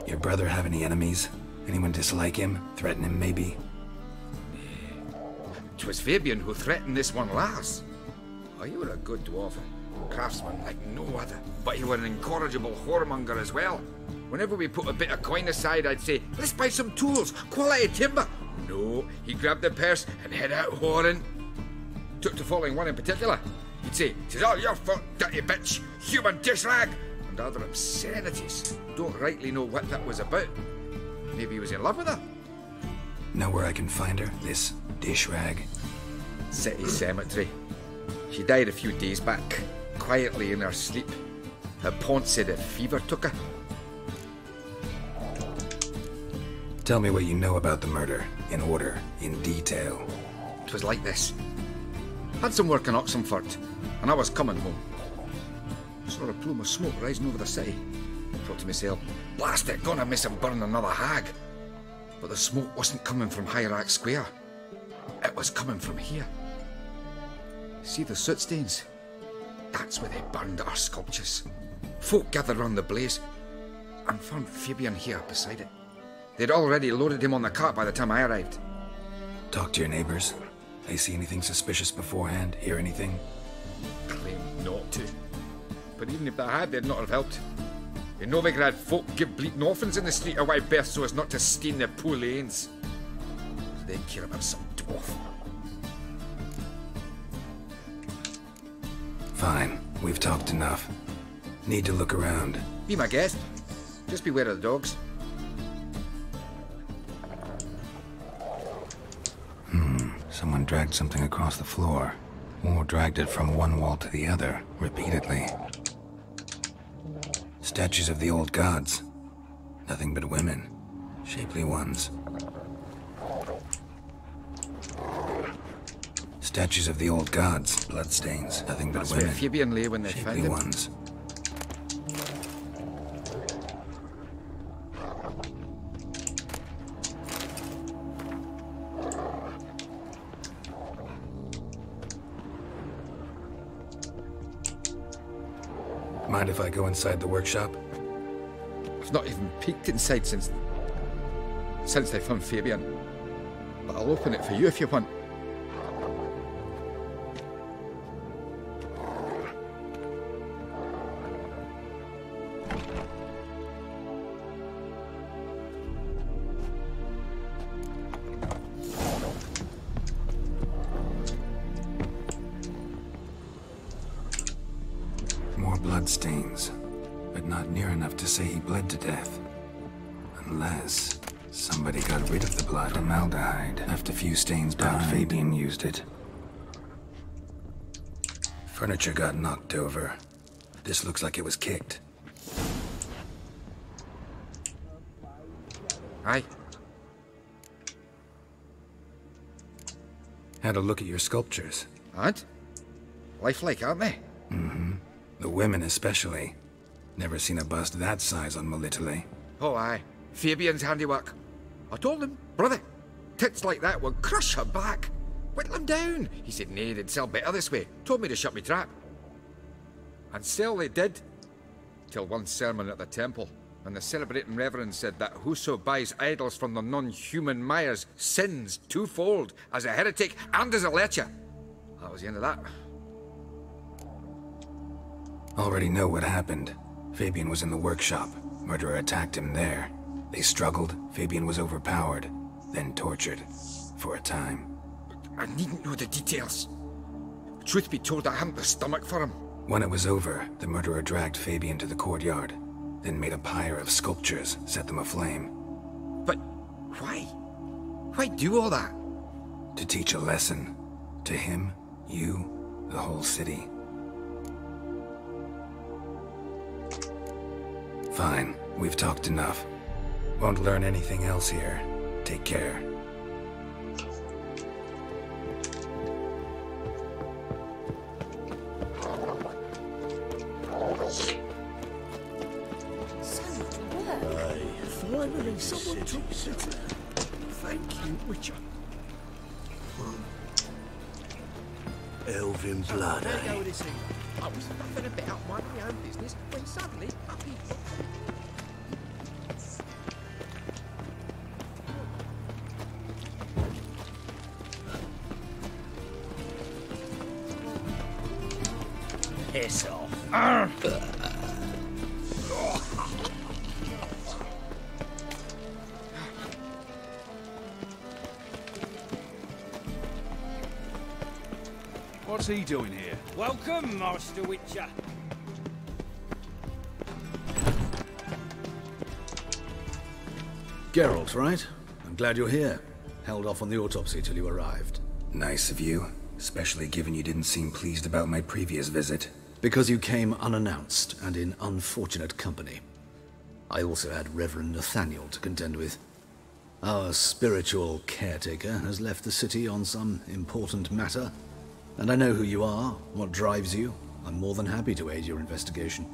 [SPEAKER 6] Your brother have any enemies? Anyone dislike him? Threaten him, maybe?
[SPEAKER 22] 'Twas Fabian who threatened this one last. Oh, you were a good dwarf, a craftsman like no other. But you were an incorrigible whoremonger as well. Whenever we put a bit of coin aside, I'd say, let's buy some tools, quality timber. No, he grabbed the purse and head out whoring. Took to following one in particular. He'd say, "'Tis all your fault, dirty bitch, human dish rag," and other obscenities. Don't rightly know what that was about. Maybe he was in love with her.
[SPEAKER 6] Know where I can find her, this dish rag?
[SPEAKER 22] City cemetery. She died a few days back, quietly in her sleep. Her pont said a fever took her.
[SPEAKER 6] Tell me what you know about the murder, in order, in detail.
[SPEAKER 22] It was like this. Had some work in Oxenford, and I was coming home. Saw a plume of smoke rising over the city. Thought to myself, blast it, gonna miss him burn another hag. But the smoke wasn't coming from Hierarch Square. It was coming from here. See the soot stains? That's where they burned our sculptures. Folk gathered round the blaze and found Fabian here beside it. They'd already loaded him on the cart by the time I arrived.
[SPEAKER 6] Talk to your neighbors. They see anything suspicious beforehand? Hear anything?
[SPEAKER 22] Claimed not to. But even if they had, they'd not have helped. In Novigrad, folk give bleating orphans in the street a wide berth so as not to stain their poor lanes. They care about some dwarf.
[SPEAKER 6] Fine. We've talked enough. Need to look around.
[SPEAKER 22] Be my guest. Just beware of the dogs.
[SPEAKER 6] Someone dragged something across the floor. Or dragged it from one wall to the other, repeatedly. Statues of the old gods. Nothing but women. Shapely ones. Statues of the old gods. Bloodstains. Nothing but
[SPEAKER 22] That's
[SPEAKER 6] women.
[SPEAKER 22] where Fabian lay when they
[SPEAKER 6] Shapely
[SPEAKER 22] found him.
[SPEAKER 6] ones. Mind if I go inside the workshop?
[SPEAKER 22] I've not even peeked inside since they found Fabian. But I'll open it for you if you want.
[SPEAKER 6] bloodstains, but not near enough to say he bled to death. Unless somebody got rid of the blood. Formaldehyde left a few stains behind. Fabian used it. Furniture got knocked over. This looks like it was kicked.
[SPEAKER 22] Aye.
[SPEAKER 6] Had a look at your sculptures.
[SPEAKER 22] And? Lifelike, aren't they?
[SPEAKER 6] Mm-hmm. The women especially. Never seen a bust that size on Melitele.
[SPEAKER 22] Oh, aye. Fabian's handiwork. I told him, brother, tits like that would crush her back. Whittle him down. He said, nay, they'd sell better this way. Told me to shut me trap. And sell they did. Till one sermon at the temple, and the celebrating reverend said that whoso buys idols from the non-human Myers sins twofold, as a heretic and as a lecher. That was the end of that.
[SPEAKER 6] Already know what happened. Fabian was in the workshop. Murderer attacked him there. They struggled. Fabian was overpowered, then tortured. For a time.
[SPEAKER 22] I needn't know the details. Truth be told, I hadn't the stomach for him.
[SPEAKER 6] When it was over, the murderer dragged Fabian to the courtyard, then made a pyre of sculptures, set them aflame.
[SPEAKER 22] But why? Why do all that?
[SPEAKER 6] To teach a lesson. To him, you, the whole city. Fine, we've talked enough. Won't learn anything else here. Take care.
[SPEAKER 11] Finally, someone took it. Thank you, Witcher. Elven blood,
[SPEAKER 5] There you go
[SPEAKER 11] eh?
[SPEAKER 5] with this thing. I was faffing a bit out minding my own business when suddenly up he popped.
[SPEAKER 14] Piss off.
[SPEAKER 15] What's he doing here?
[SPEAKER 4] Welcome, Master Witcher.
[SPEAKER 2] Geralt, right? I'm glad you're here. Held off on the autopsy till you arrived.
[SPEAKER 6] Nice of you, especially given you didn't seem pleased about my previous visit.
[SPEAKER 2] Because you came unannounced and in unfortunate company. I also had Reverend Nathaniel to contend with. Our spiritual caretaker has left the city on some important matter, and I know who you are, what drives you. I'm more than happy to aid your investigation.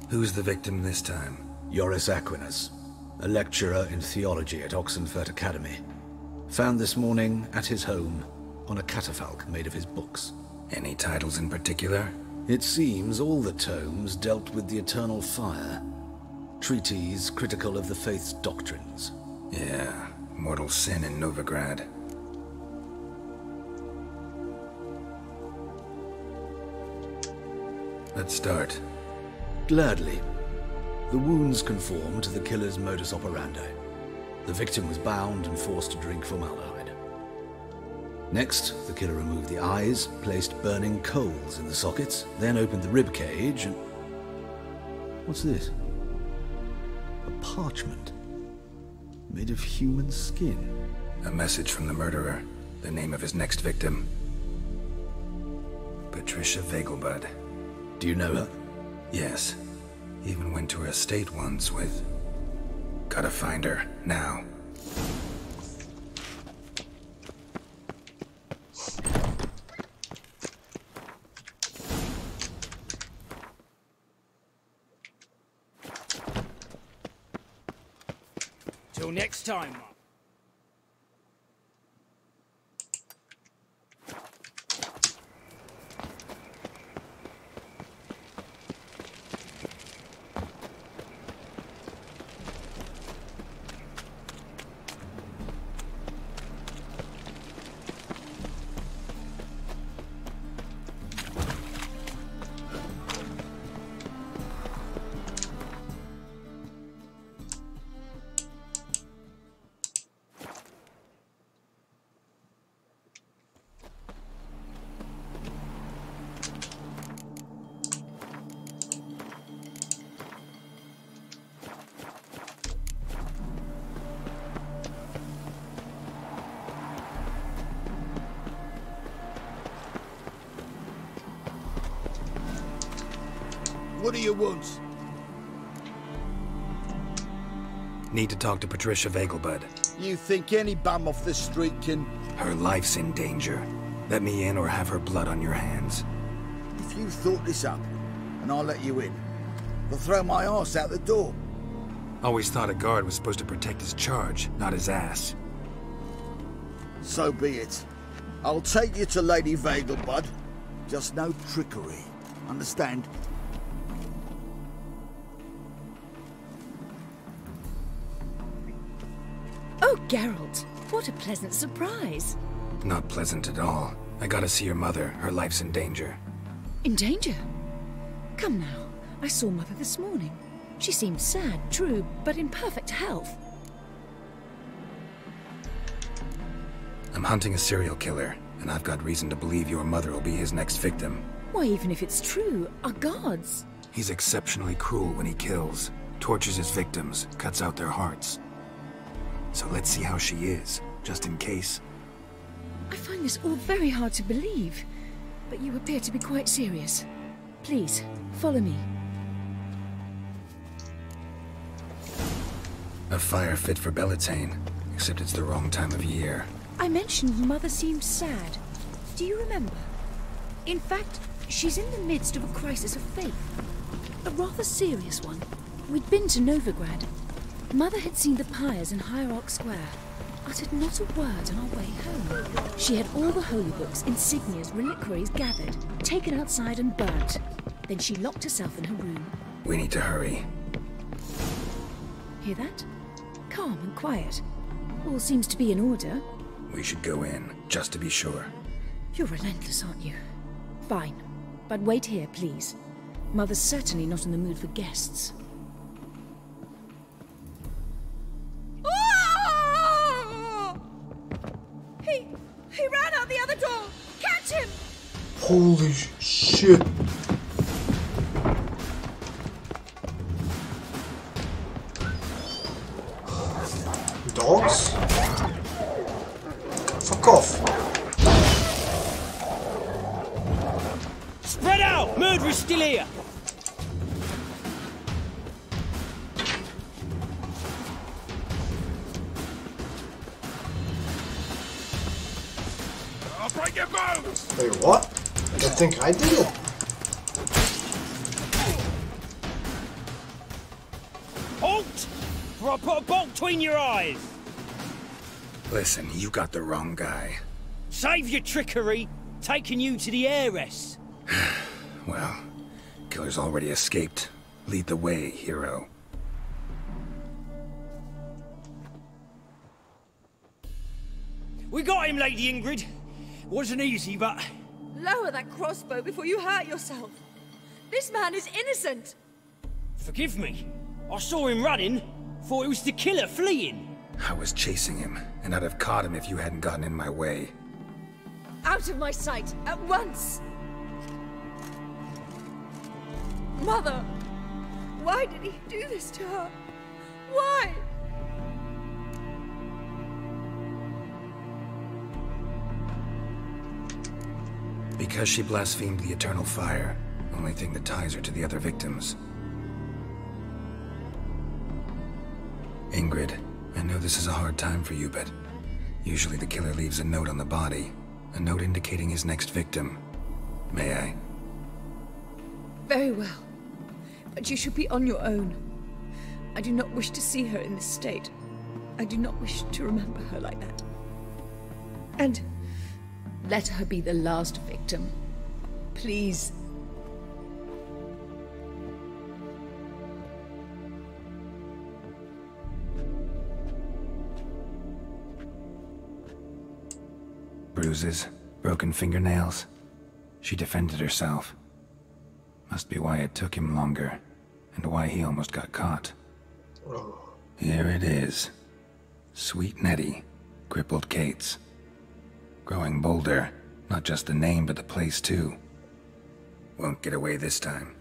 [SPEAKER 6] Who's the victim this time?
[SPEAKER 2] Joris Aquinas, a lecturer in theology at Oxenfurt Academy. Found this morning at his home on a catafalque made of his books.
[SPEAKER 6] Any titles in particular?
[SPEAKER 2] It seems all the tomes dealt with the eternal fire. Treatises critical of the faith's doctrines.
[SPEAKER 6] Yeah, mortal sin in Novigrad. Let's start.
[SPEAKER 2] Gladly. The wounds conform to the killer's modus operandi. The victim was bound and forced to drink formaldehyde. Next, the killer removed the eyes, placed burning coals in the sockets, then opened the rib cage and... What's this? A parchment. Made of human skin.
[SPEAKER 6] A message from the murderer. The name of his next victim. Patricia Vegelbud.
[SPEAKER 2] Do you know her?
[SPEAKER 6] Yes. Even went to her estate once with... Gotta find her, now.
[SPEAKER 4] Till next time, Mum.
[SPEAKER 11] What do you want?
[SPEAKER 6] Need to talk to Patricia Vegelbud.
[SPEAKER 15] You think any bum off the street can...
[SPEAKER 6] Her life's in danger. Let me in or have her blood on your hands.
[SPEAKER 15] If you thought this up, and I'll let you in, I'll throw my arse out the door.
[SPEAKER 6] Always thought a guard was supposed to protect his charge, not his ass.
[SPEAKER 15] So be it. I'll take you to Lady Vegelbud. Just no trickery. Understand?
[SPEAKER 1] Oh, Geralt, what a pleasant surprise.
[SPEAKER 6] Not pleasant at all. I gotta see your mother. Her life's in danger.
[SPEAKER 1] In danger? Come now, I saw Mother this morning. She seemed sad, true, but in perfect health.
[SPEAKER 6] I'm hunting a serial killer, and I've got reason to believe your mother will be his next victim.
[SPEAKER 1] Why, even if it's true, our gods.
[SPEAKER 6] He's exceptionally cruel when he kills, tortures his victims, cuts out their hearts. So let's see how she is, just in case.
[SPEAKER 1] I find this all very hard to believe, but you appear to be quite serious. Please, follow me.
[SPEAKER 6] A fire fit for Belitane, except it's the wrong time of year.
[SPEAKER 1] I mentioned Mother seemed sad. Do you remember? In fact, she's in the midst of a crisis of faith. A rather serious one. We'd been to Novigrad. Mother had seen the pyres in Hierarch Square. Uttered not a word on our way home. She had all the holy books, insignias, reliquaries gathered, taken outside and burnt. Then she locked herself in her room.
[SPEAKER 6] We need to hurry.
[SPEAKER 1] Hear that? Calm and quiet. All seems to be in order.
[SPEAKER 6] We should go in, just to be sure.
[SPEAKER 1] You're relentless, aren't you? Fine. But wait here, please. Mother's certainly not in the mood for guests.
[SPEAKER 20] He ran out the other door! Catch him!
[SPEAKER 10] Holy shit. Dogs? Fuck off.
[SPEAKER 4] Spread out! Murderer's still here!
[SPEAKER 11] I'll break your bones!
[SPEAKER 10] Wait, what? I don't think I did it.
[SPEAKER 4] Halt! Or I'll put a bolt between your eyes!
[SPEAKER 6] Listen, you got the wrong guy.
[SPEAKER 4] Save your trickery! Taking you to the heiress!
[SPEAKER 6] Well, killer's already escaped. Lead the way, hero.
[SPEAKER 4] We got him, Lady Ingrid. Wasn't easy, but...
[SPEAKER 20] Lower that crossbow before you hurt yourself. This man is innocent.
[SPEAKER 4] Forgive me. I saw him running. Thought it was the killer fleeing.
[SPEAKER 6] I was chasing him, and I'd have caught him if you hadn't gotten in my way.
[SPEAKER 20] Out of my sight, at once! Mother! Why did he do this to her? Why?
[SPEAKER 6] Because she blasphemed the eternal fire. Only thing that ties her to the other victims. Ingrid, I know this is a hard time for you, but usually the killer leaves a note on the body. A note indicating his next victim. May I?
[SPEAKER 20] Very well. But you should be on your own. I do not wish to see her in this state. I do not wish to remember her like that. And let her be the last victim. Please.
[SPEAKER 6] Bruises, broken fingernails. She defended herself. Must be why it took him longer, and why he almost got caught. Here it is. Sweet Nettie, crippled Kate's. Growing bolder, not just the name but the place too. Won't get away this time.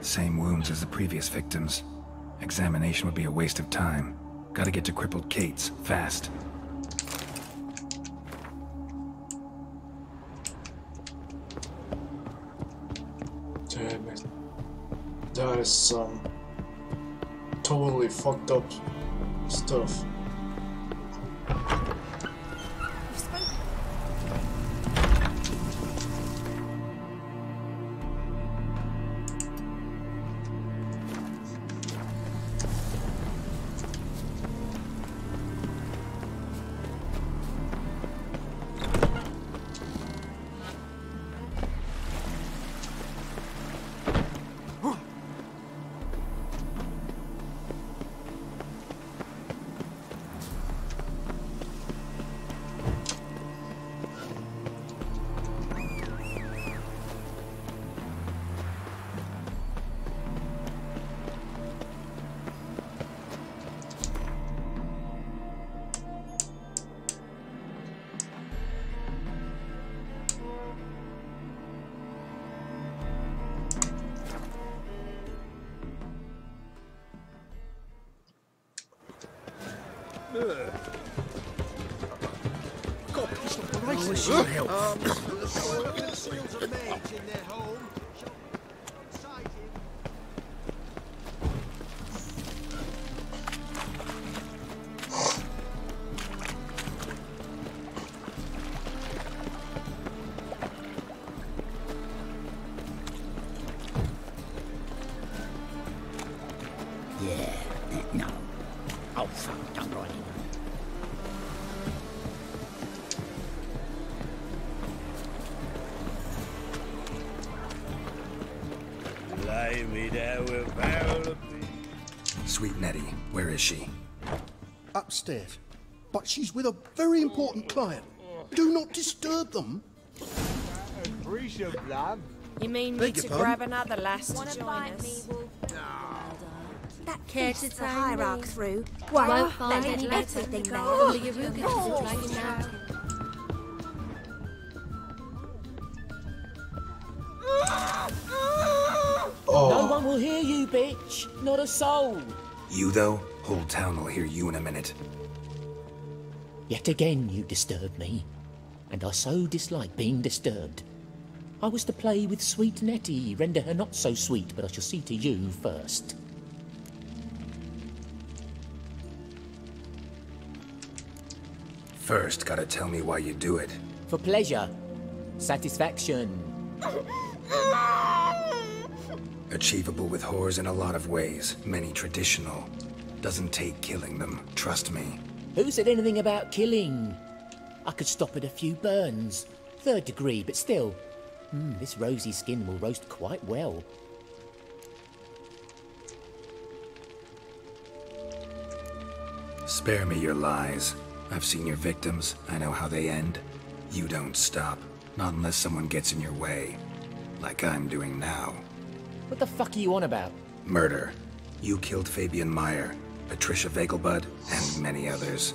[SPEAKER 6] Same wounds as the previous victims. Examination would be a waste of time. Gotta get to crippled Kate's, fast.
[SPEAKER 10] That is some totally fucked up stuff.
[SPEAKER 14] No. Oh, fuck, don't write it.
[SPEAKER 15] Lay me down with a barrel of beer.
[SPEAKER 6] Sweet Nettie, where is she?
[SPEAKER 21] Upstairs. But she's with a very important client. Do not disturb them.
[SPEAKER 17] You mean me to grab another lass to join us?
[SPEAKER 16] That
[SPEAKER 17] Care
[SPEAKER 16] keeps
[SPEAKER 17] to
[SPEAKER 16] the
[SPEAKER 17] tell
[SPEAKER 16] hierarch
[SPEAKER 17] me?
[SPEAKER 16] through.
[SPEAKER 17] Why,
[SPEAKER 16] Why,
[SPEAKER 17] won't find
[SPEAKER 16] they
[SPEAKER 17] any
[SPEAKER 16] did
[SPEAKER 17] better
[SPEAKER 16] everything
[SPEAKER 17] than
[SPEAKER 16] there.
[SPEAKER 17] God from the Yarugas to the Dragon Mountain.
[SPEAKER 12] No one will hear you, bitch. Not a soul.
[SPEAKER 6] You, though? Whole town will hear you in a minute.
[SPEAKER 12] Yet again you disturb me, and I so dislike being disturbed. I was to play with sweet Nettie, render her not so sweet, but I shall see to you first.
[SPEAKER 6] First, gotta tell me why you do it.
[SPEAKER 12] For pleasure. Satisfaction.
[SPEAKER 6] Achievable with whores in a lot of ways, many traditional. Doesn't take killing them, trust me.
[SPEAKER 12] Who said anything about killing? I could stop at a few burns. 3rd degree, but still. This rosy skin will roast quite well.
[SPEAKER 6] Spare me your lies. I've seen your victims, I know how they end. You don't stop, not unless someone gets in your way. Like I'm doing now.
[SPEAKER 12] What the fuck are you on about?
[SPEAKER 6] Murder. You killed Fabian Meyer, Patricia Vegelbud, and many others.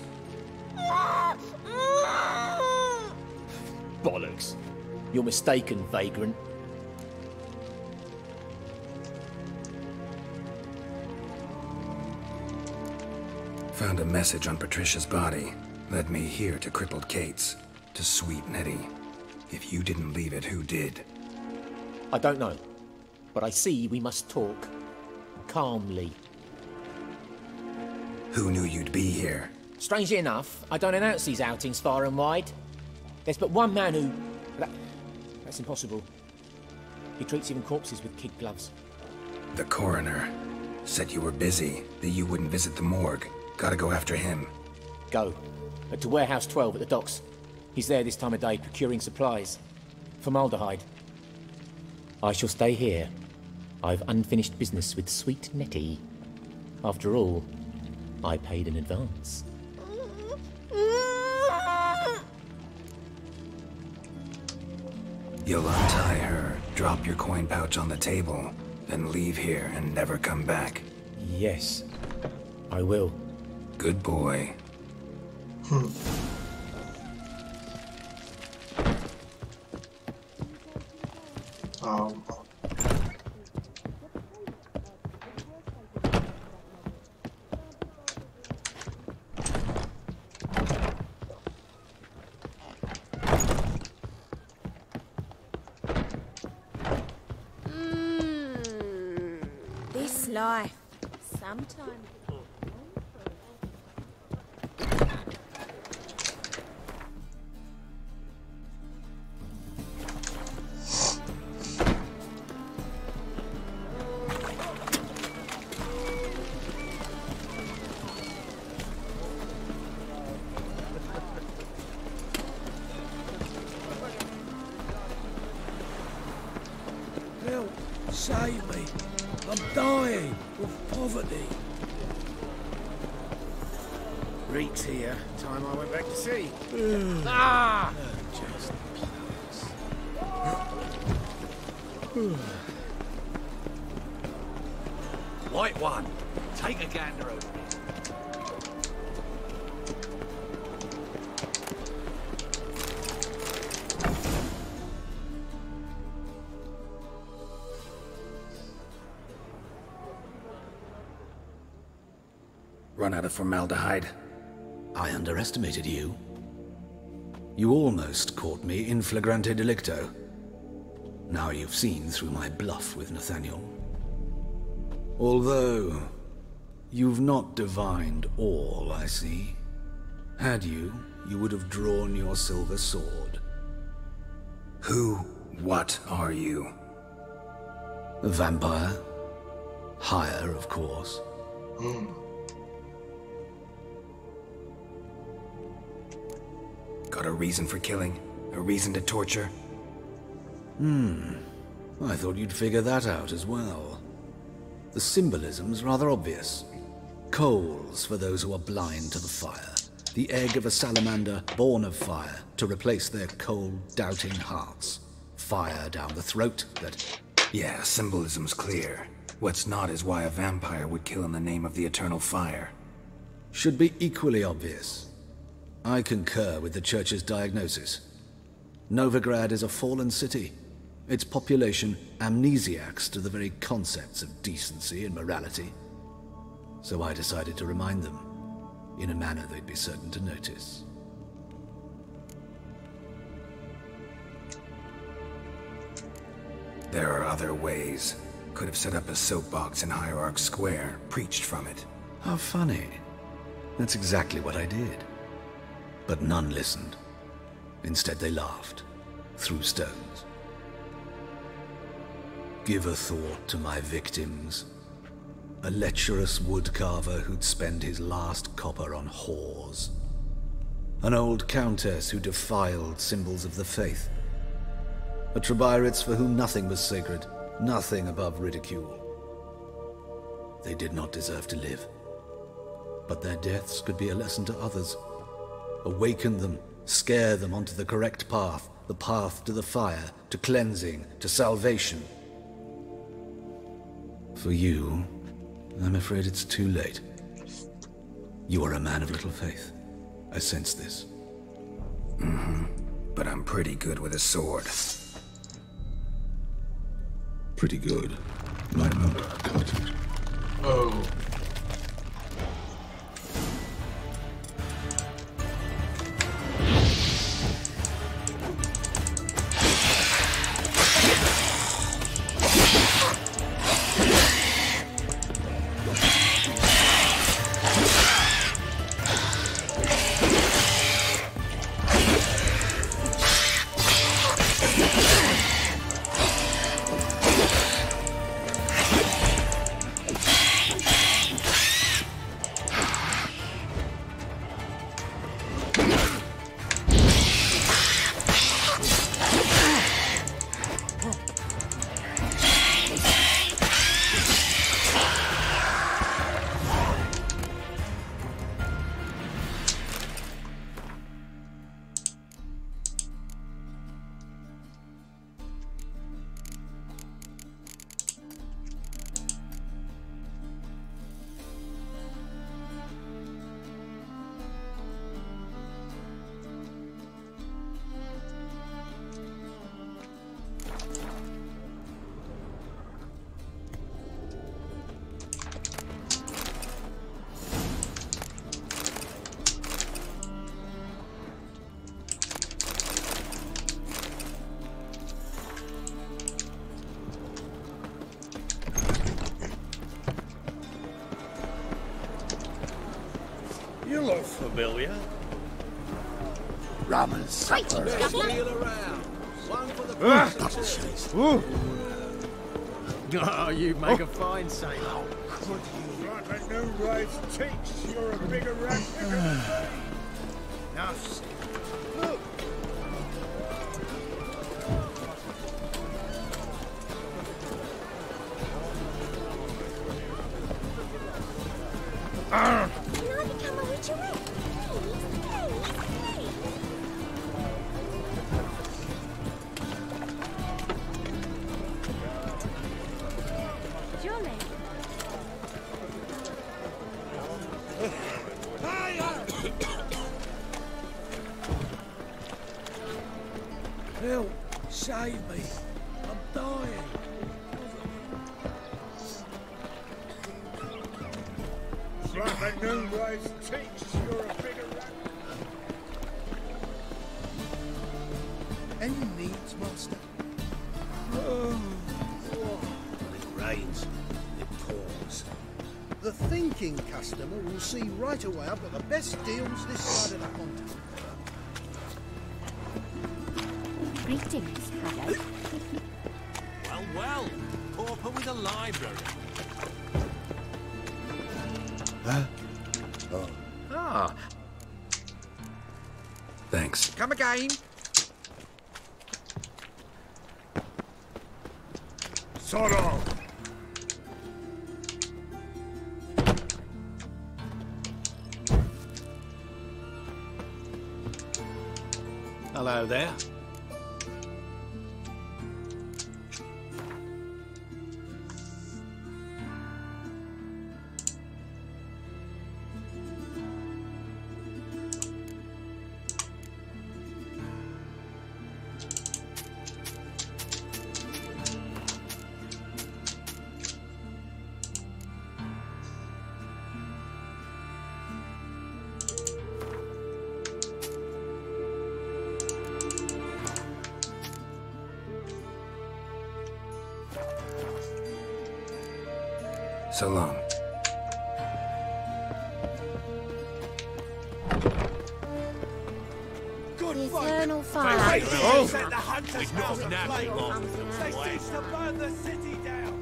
[SPEAKER 12] Bollocks. You're mistaken, vagrant.
[SPEAKER 6] Found a message on Patricia's body. Led me here to crippled Kate's. To sweet Nettie. If you didn't leave it, who did?
[SPEAKER 12] I don't know. But I see we must talk. Calmly.
[SPEAKER 6] Who knew you'd be here?
[SPEAKER 12] Strangely enough, I don't announce these outings far and wide. There's but one man who... That's impossible. He treats even corpses with kid gloves.
[SPEAKER 6] The coroner. Said you were busy, that you wouldn't visit the morgue. Gotta go after him.
[SPEAKER 12] Go. To Warehouse 12 at the docks. He's there this time of day, procuring supplies. Formaldehyde. I shall stay here. I've unfinished business with sweet Nettie. After all, I paid in advance.
[SPEAKER 6] You'll untie her, drop your coin pouch on the table, then leave here and never come back.
[SPEAKER 12] Yes, I will.
[SPEAKER 6] Good boy.
[SPEAKER 16] life. Sometimes.
[SPEAKER 15] Help! Save me! I'm dying of poverty.
[SPEAKER 3] Reek's here. Time I went back to sea.
[SPEAKER 15] Ah!
[SPEAKER 3] Just
[SPEAKER 2] White one, take a gander over it.
[SPEAKER 6] Run out of formaldehyde.
[SPEAKER 2] I underestimated you. You almost caught me in flagrante delicto. Now you've seen through my bluff with Nathaniel. Although, you've not divined all, I see. Had you, you would have drawn your silver sword.
[SPEAKER 6] What are you?
[SPEAKER 2] A vampire. Higher, of course.
[SPEAKER 6] Got a reason for killing? A reason to torture?
[SPEAKER 2] I thought you'd figure that out as well. The symbolism's rather obvious. Coals for those who are blind to the fire. The egg of a salamander born of fire to replace their cold, doubting hearts. Fire down the throat that...
[SPEAKER 6] Yeah, symbolism's clear. What's not is why a vampire would kill in the name of the eternal fire.
[SPEAKER 2] Should be equally obvious. I concur with the Church's diagnosis. Novigrad is a fallen city. Its population amnesiacs to the very concepts of decency and morality. So I decided to remind them, in a manner they'd be certain to notice.
[SPEAKER 6] There are other ways. Could have set up a soapbox in Hierarch Square, preached from it.
[SPEAKER 2] How funny. That's exactly what I did. But none listened. Instead they laughed, threw stones. Give a thought to my victims. A lecherous woodcarver who'd spend his last copper on whores. An old countess who defiled symbols of the faith. A Trebyrites for whom nothing was sacred, nothing above ridicule. They did not deserve to live. But their deaths could be a lesson to others. Awaken them, scare them onto the correct path, the path to the fire, to cleansing, to salvation. For you, I'm afraid it's too late. You are a man of little faith. I sense this.
[SPEAKER 6] But I'm pretty good with a sword.
[SPEAKER 2] Pretty good. Might not cut it.
[SPEAKER 10] Oh.
[SPEAKER 15] You look familiar.
[SPEAKER 11] Rummers.
[SPEAKER 15] Best meal around. One for the
[SPEAKER 18] Oh, you make a fine sailor.
[SPEAKER 15] Like a new race teach, you're a bigger rat picker than me. Now, look. Help! Save me! I'm dying! Like a new race teach, you're a bigger rat. Any needs, master?
[SPEAKER 5] When it rains, it pours. The thinking customer will see right away I've got the best deals this side of the continent.
[SPEAKER 13] Greetings, Haddo.
[SPEAKER 15] Well, well, pauper with a library.
[SPEAKER 6] Huh?
[SPEAKER 5] Oh.
[SPEAKER 22] Ah,
[SPEAKER 6] Thanks.
[SPEAKER 22] come again.
[SPEAKER 15] Sort of. Hello there.
[SPEAKER 6] So long.
[SPEAKER 17] The eternal fire.
[SPEAKER 15] We've not napping long. They cease to burn the city down.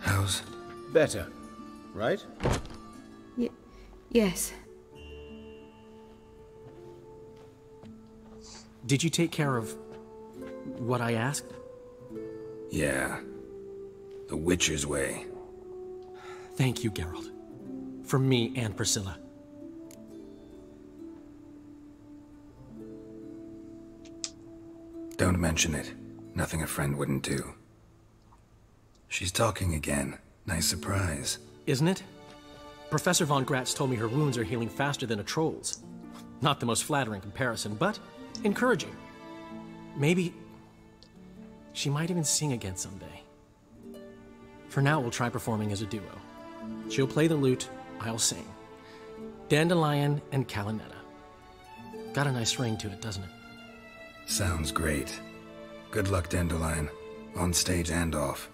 [SPEAKER 6] How's...
[SPEAKER 3] Better, right?
[SPEAKER 20] Yes.
[SPEAKER 18] Did you take care of what I asked?
[SPEAKER 6] Yeah. The Witcher's way.
[SPEAKER 18] Thank you, Geralt. From me and Priscilla.
[SPEAKER 6] Don't mention it. Nothing a friend wouldn't do. She's talking again. Nice surprise.
[SPEAKER 18] Isn't it? Professor von Gratz told me her wounds are healing faster than a troll's. Not the most flattering comparison, but encouraging. Maybe she might even sing again someday. For now, we'll try performing as a duo. She'll play the lute, I'll sing. Dandelion and Calinetta. Got a nice ring to it, doesn't it?
[SPEAKER 6] Sounds great. Good luck, Dandelion. On stage and off.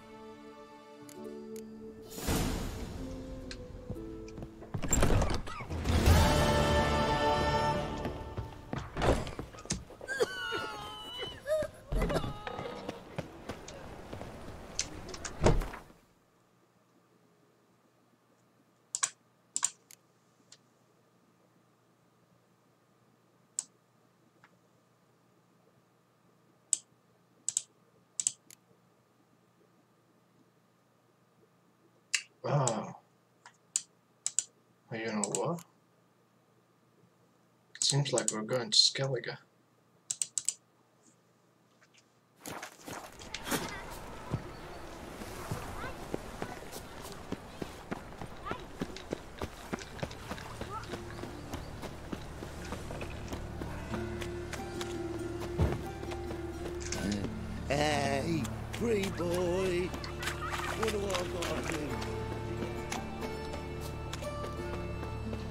[SPEAKER 10] Oh. You know what? It seems like we're going to Skellige.
[SPEAKER 5] free, boy. What do I got to do?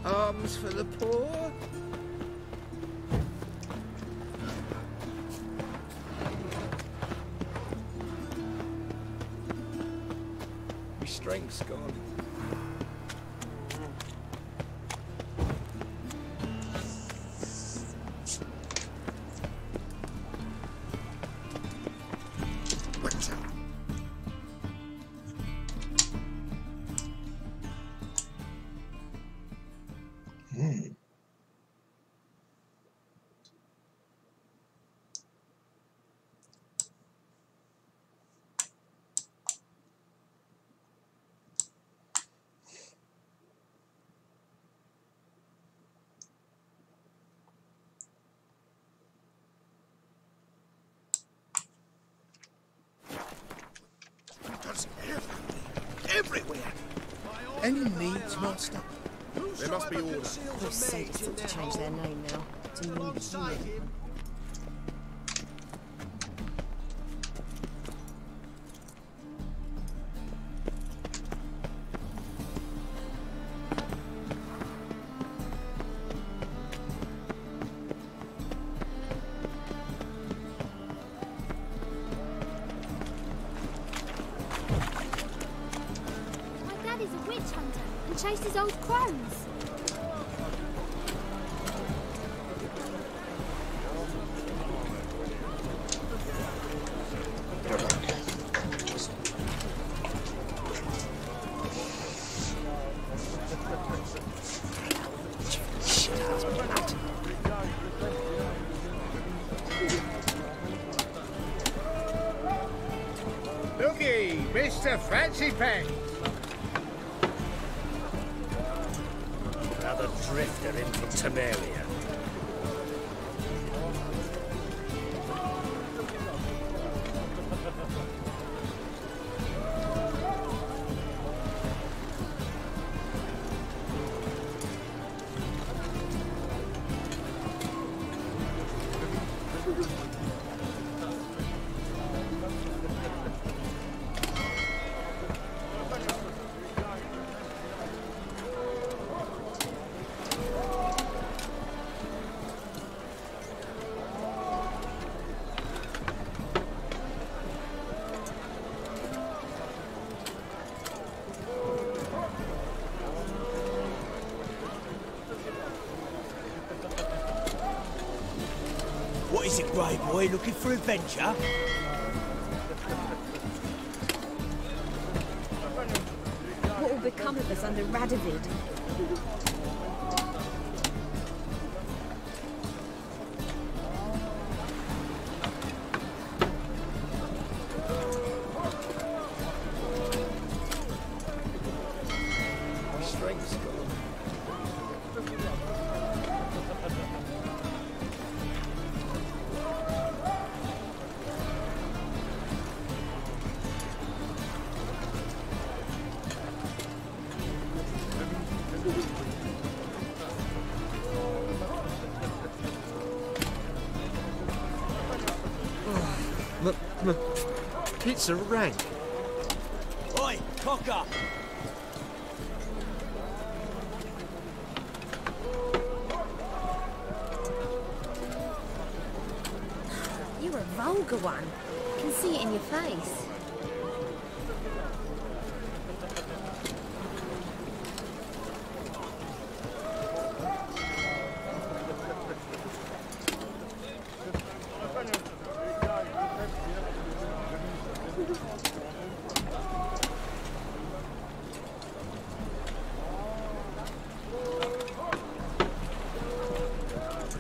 [SPEAKER 5] Arms for the poor? My strength's gone. Everywhere. Any needs, master?
[SPEAKER 15] There must be order.
[SPEAKER 17] Those sadists ought to change their name now to Moon.
[SPEAKER 13] Chased his old crones.
[SPEAKER 15] Looky, Mr. Fancy Pants.
[SPEAKER 5] Another drifter in from Temeria.
[SPEAKER 14] What is it, Grey Boy? Looking for adventure?
[SPEAKER 20] What will become of us under Radovid?
[SPEAKER 5] My strength's gone.
[SPEAKER 18] It's a rank.
[SPEAKER 14] Oi, cock up!
[SPEAKER 17] You're a vulgar one. I can see it in your face.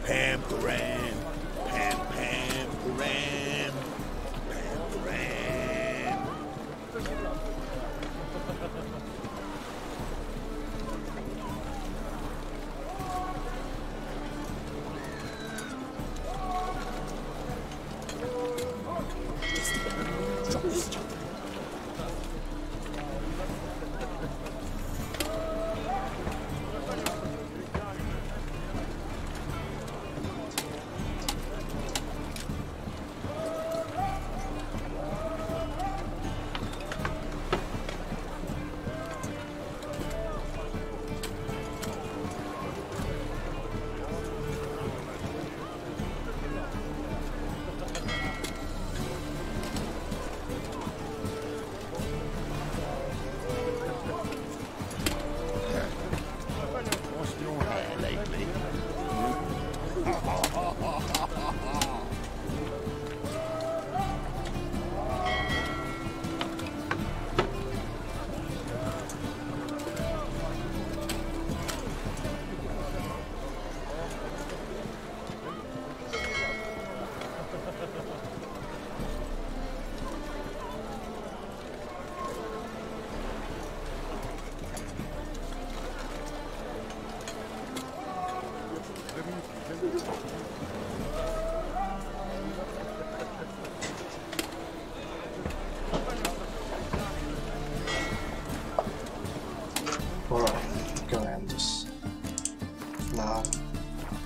[SPEAKER 14] Pam Param, Pam Pam Param, Pam Param.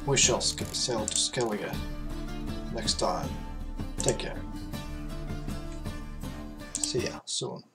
[SPEAKER 10] we shall sail to Skellige next time. Take care. See ya soon.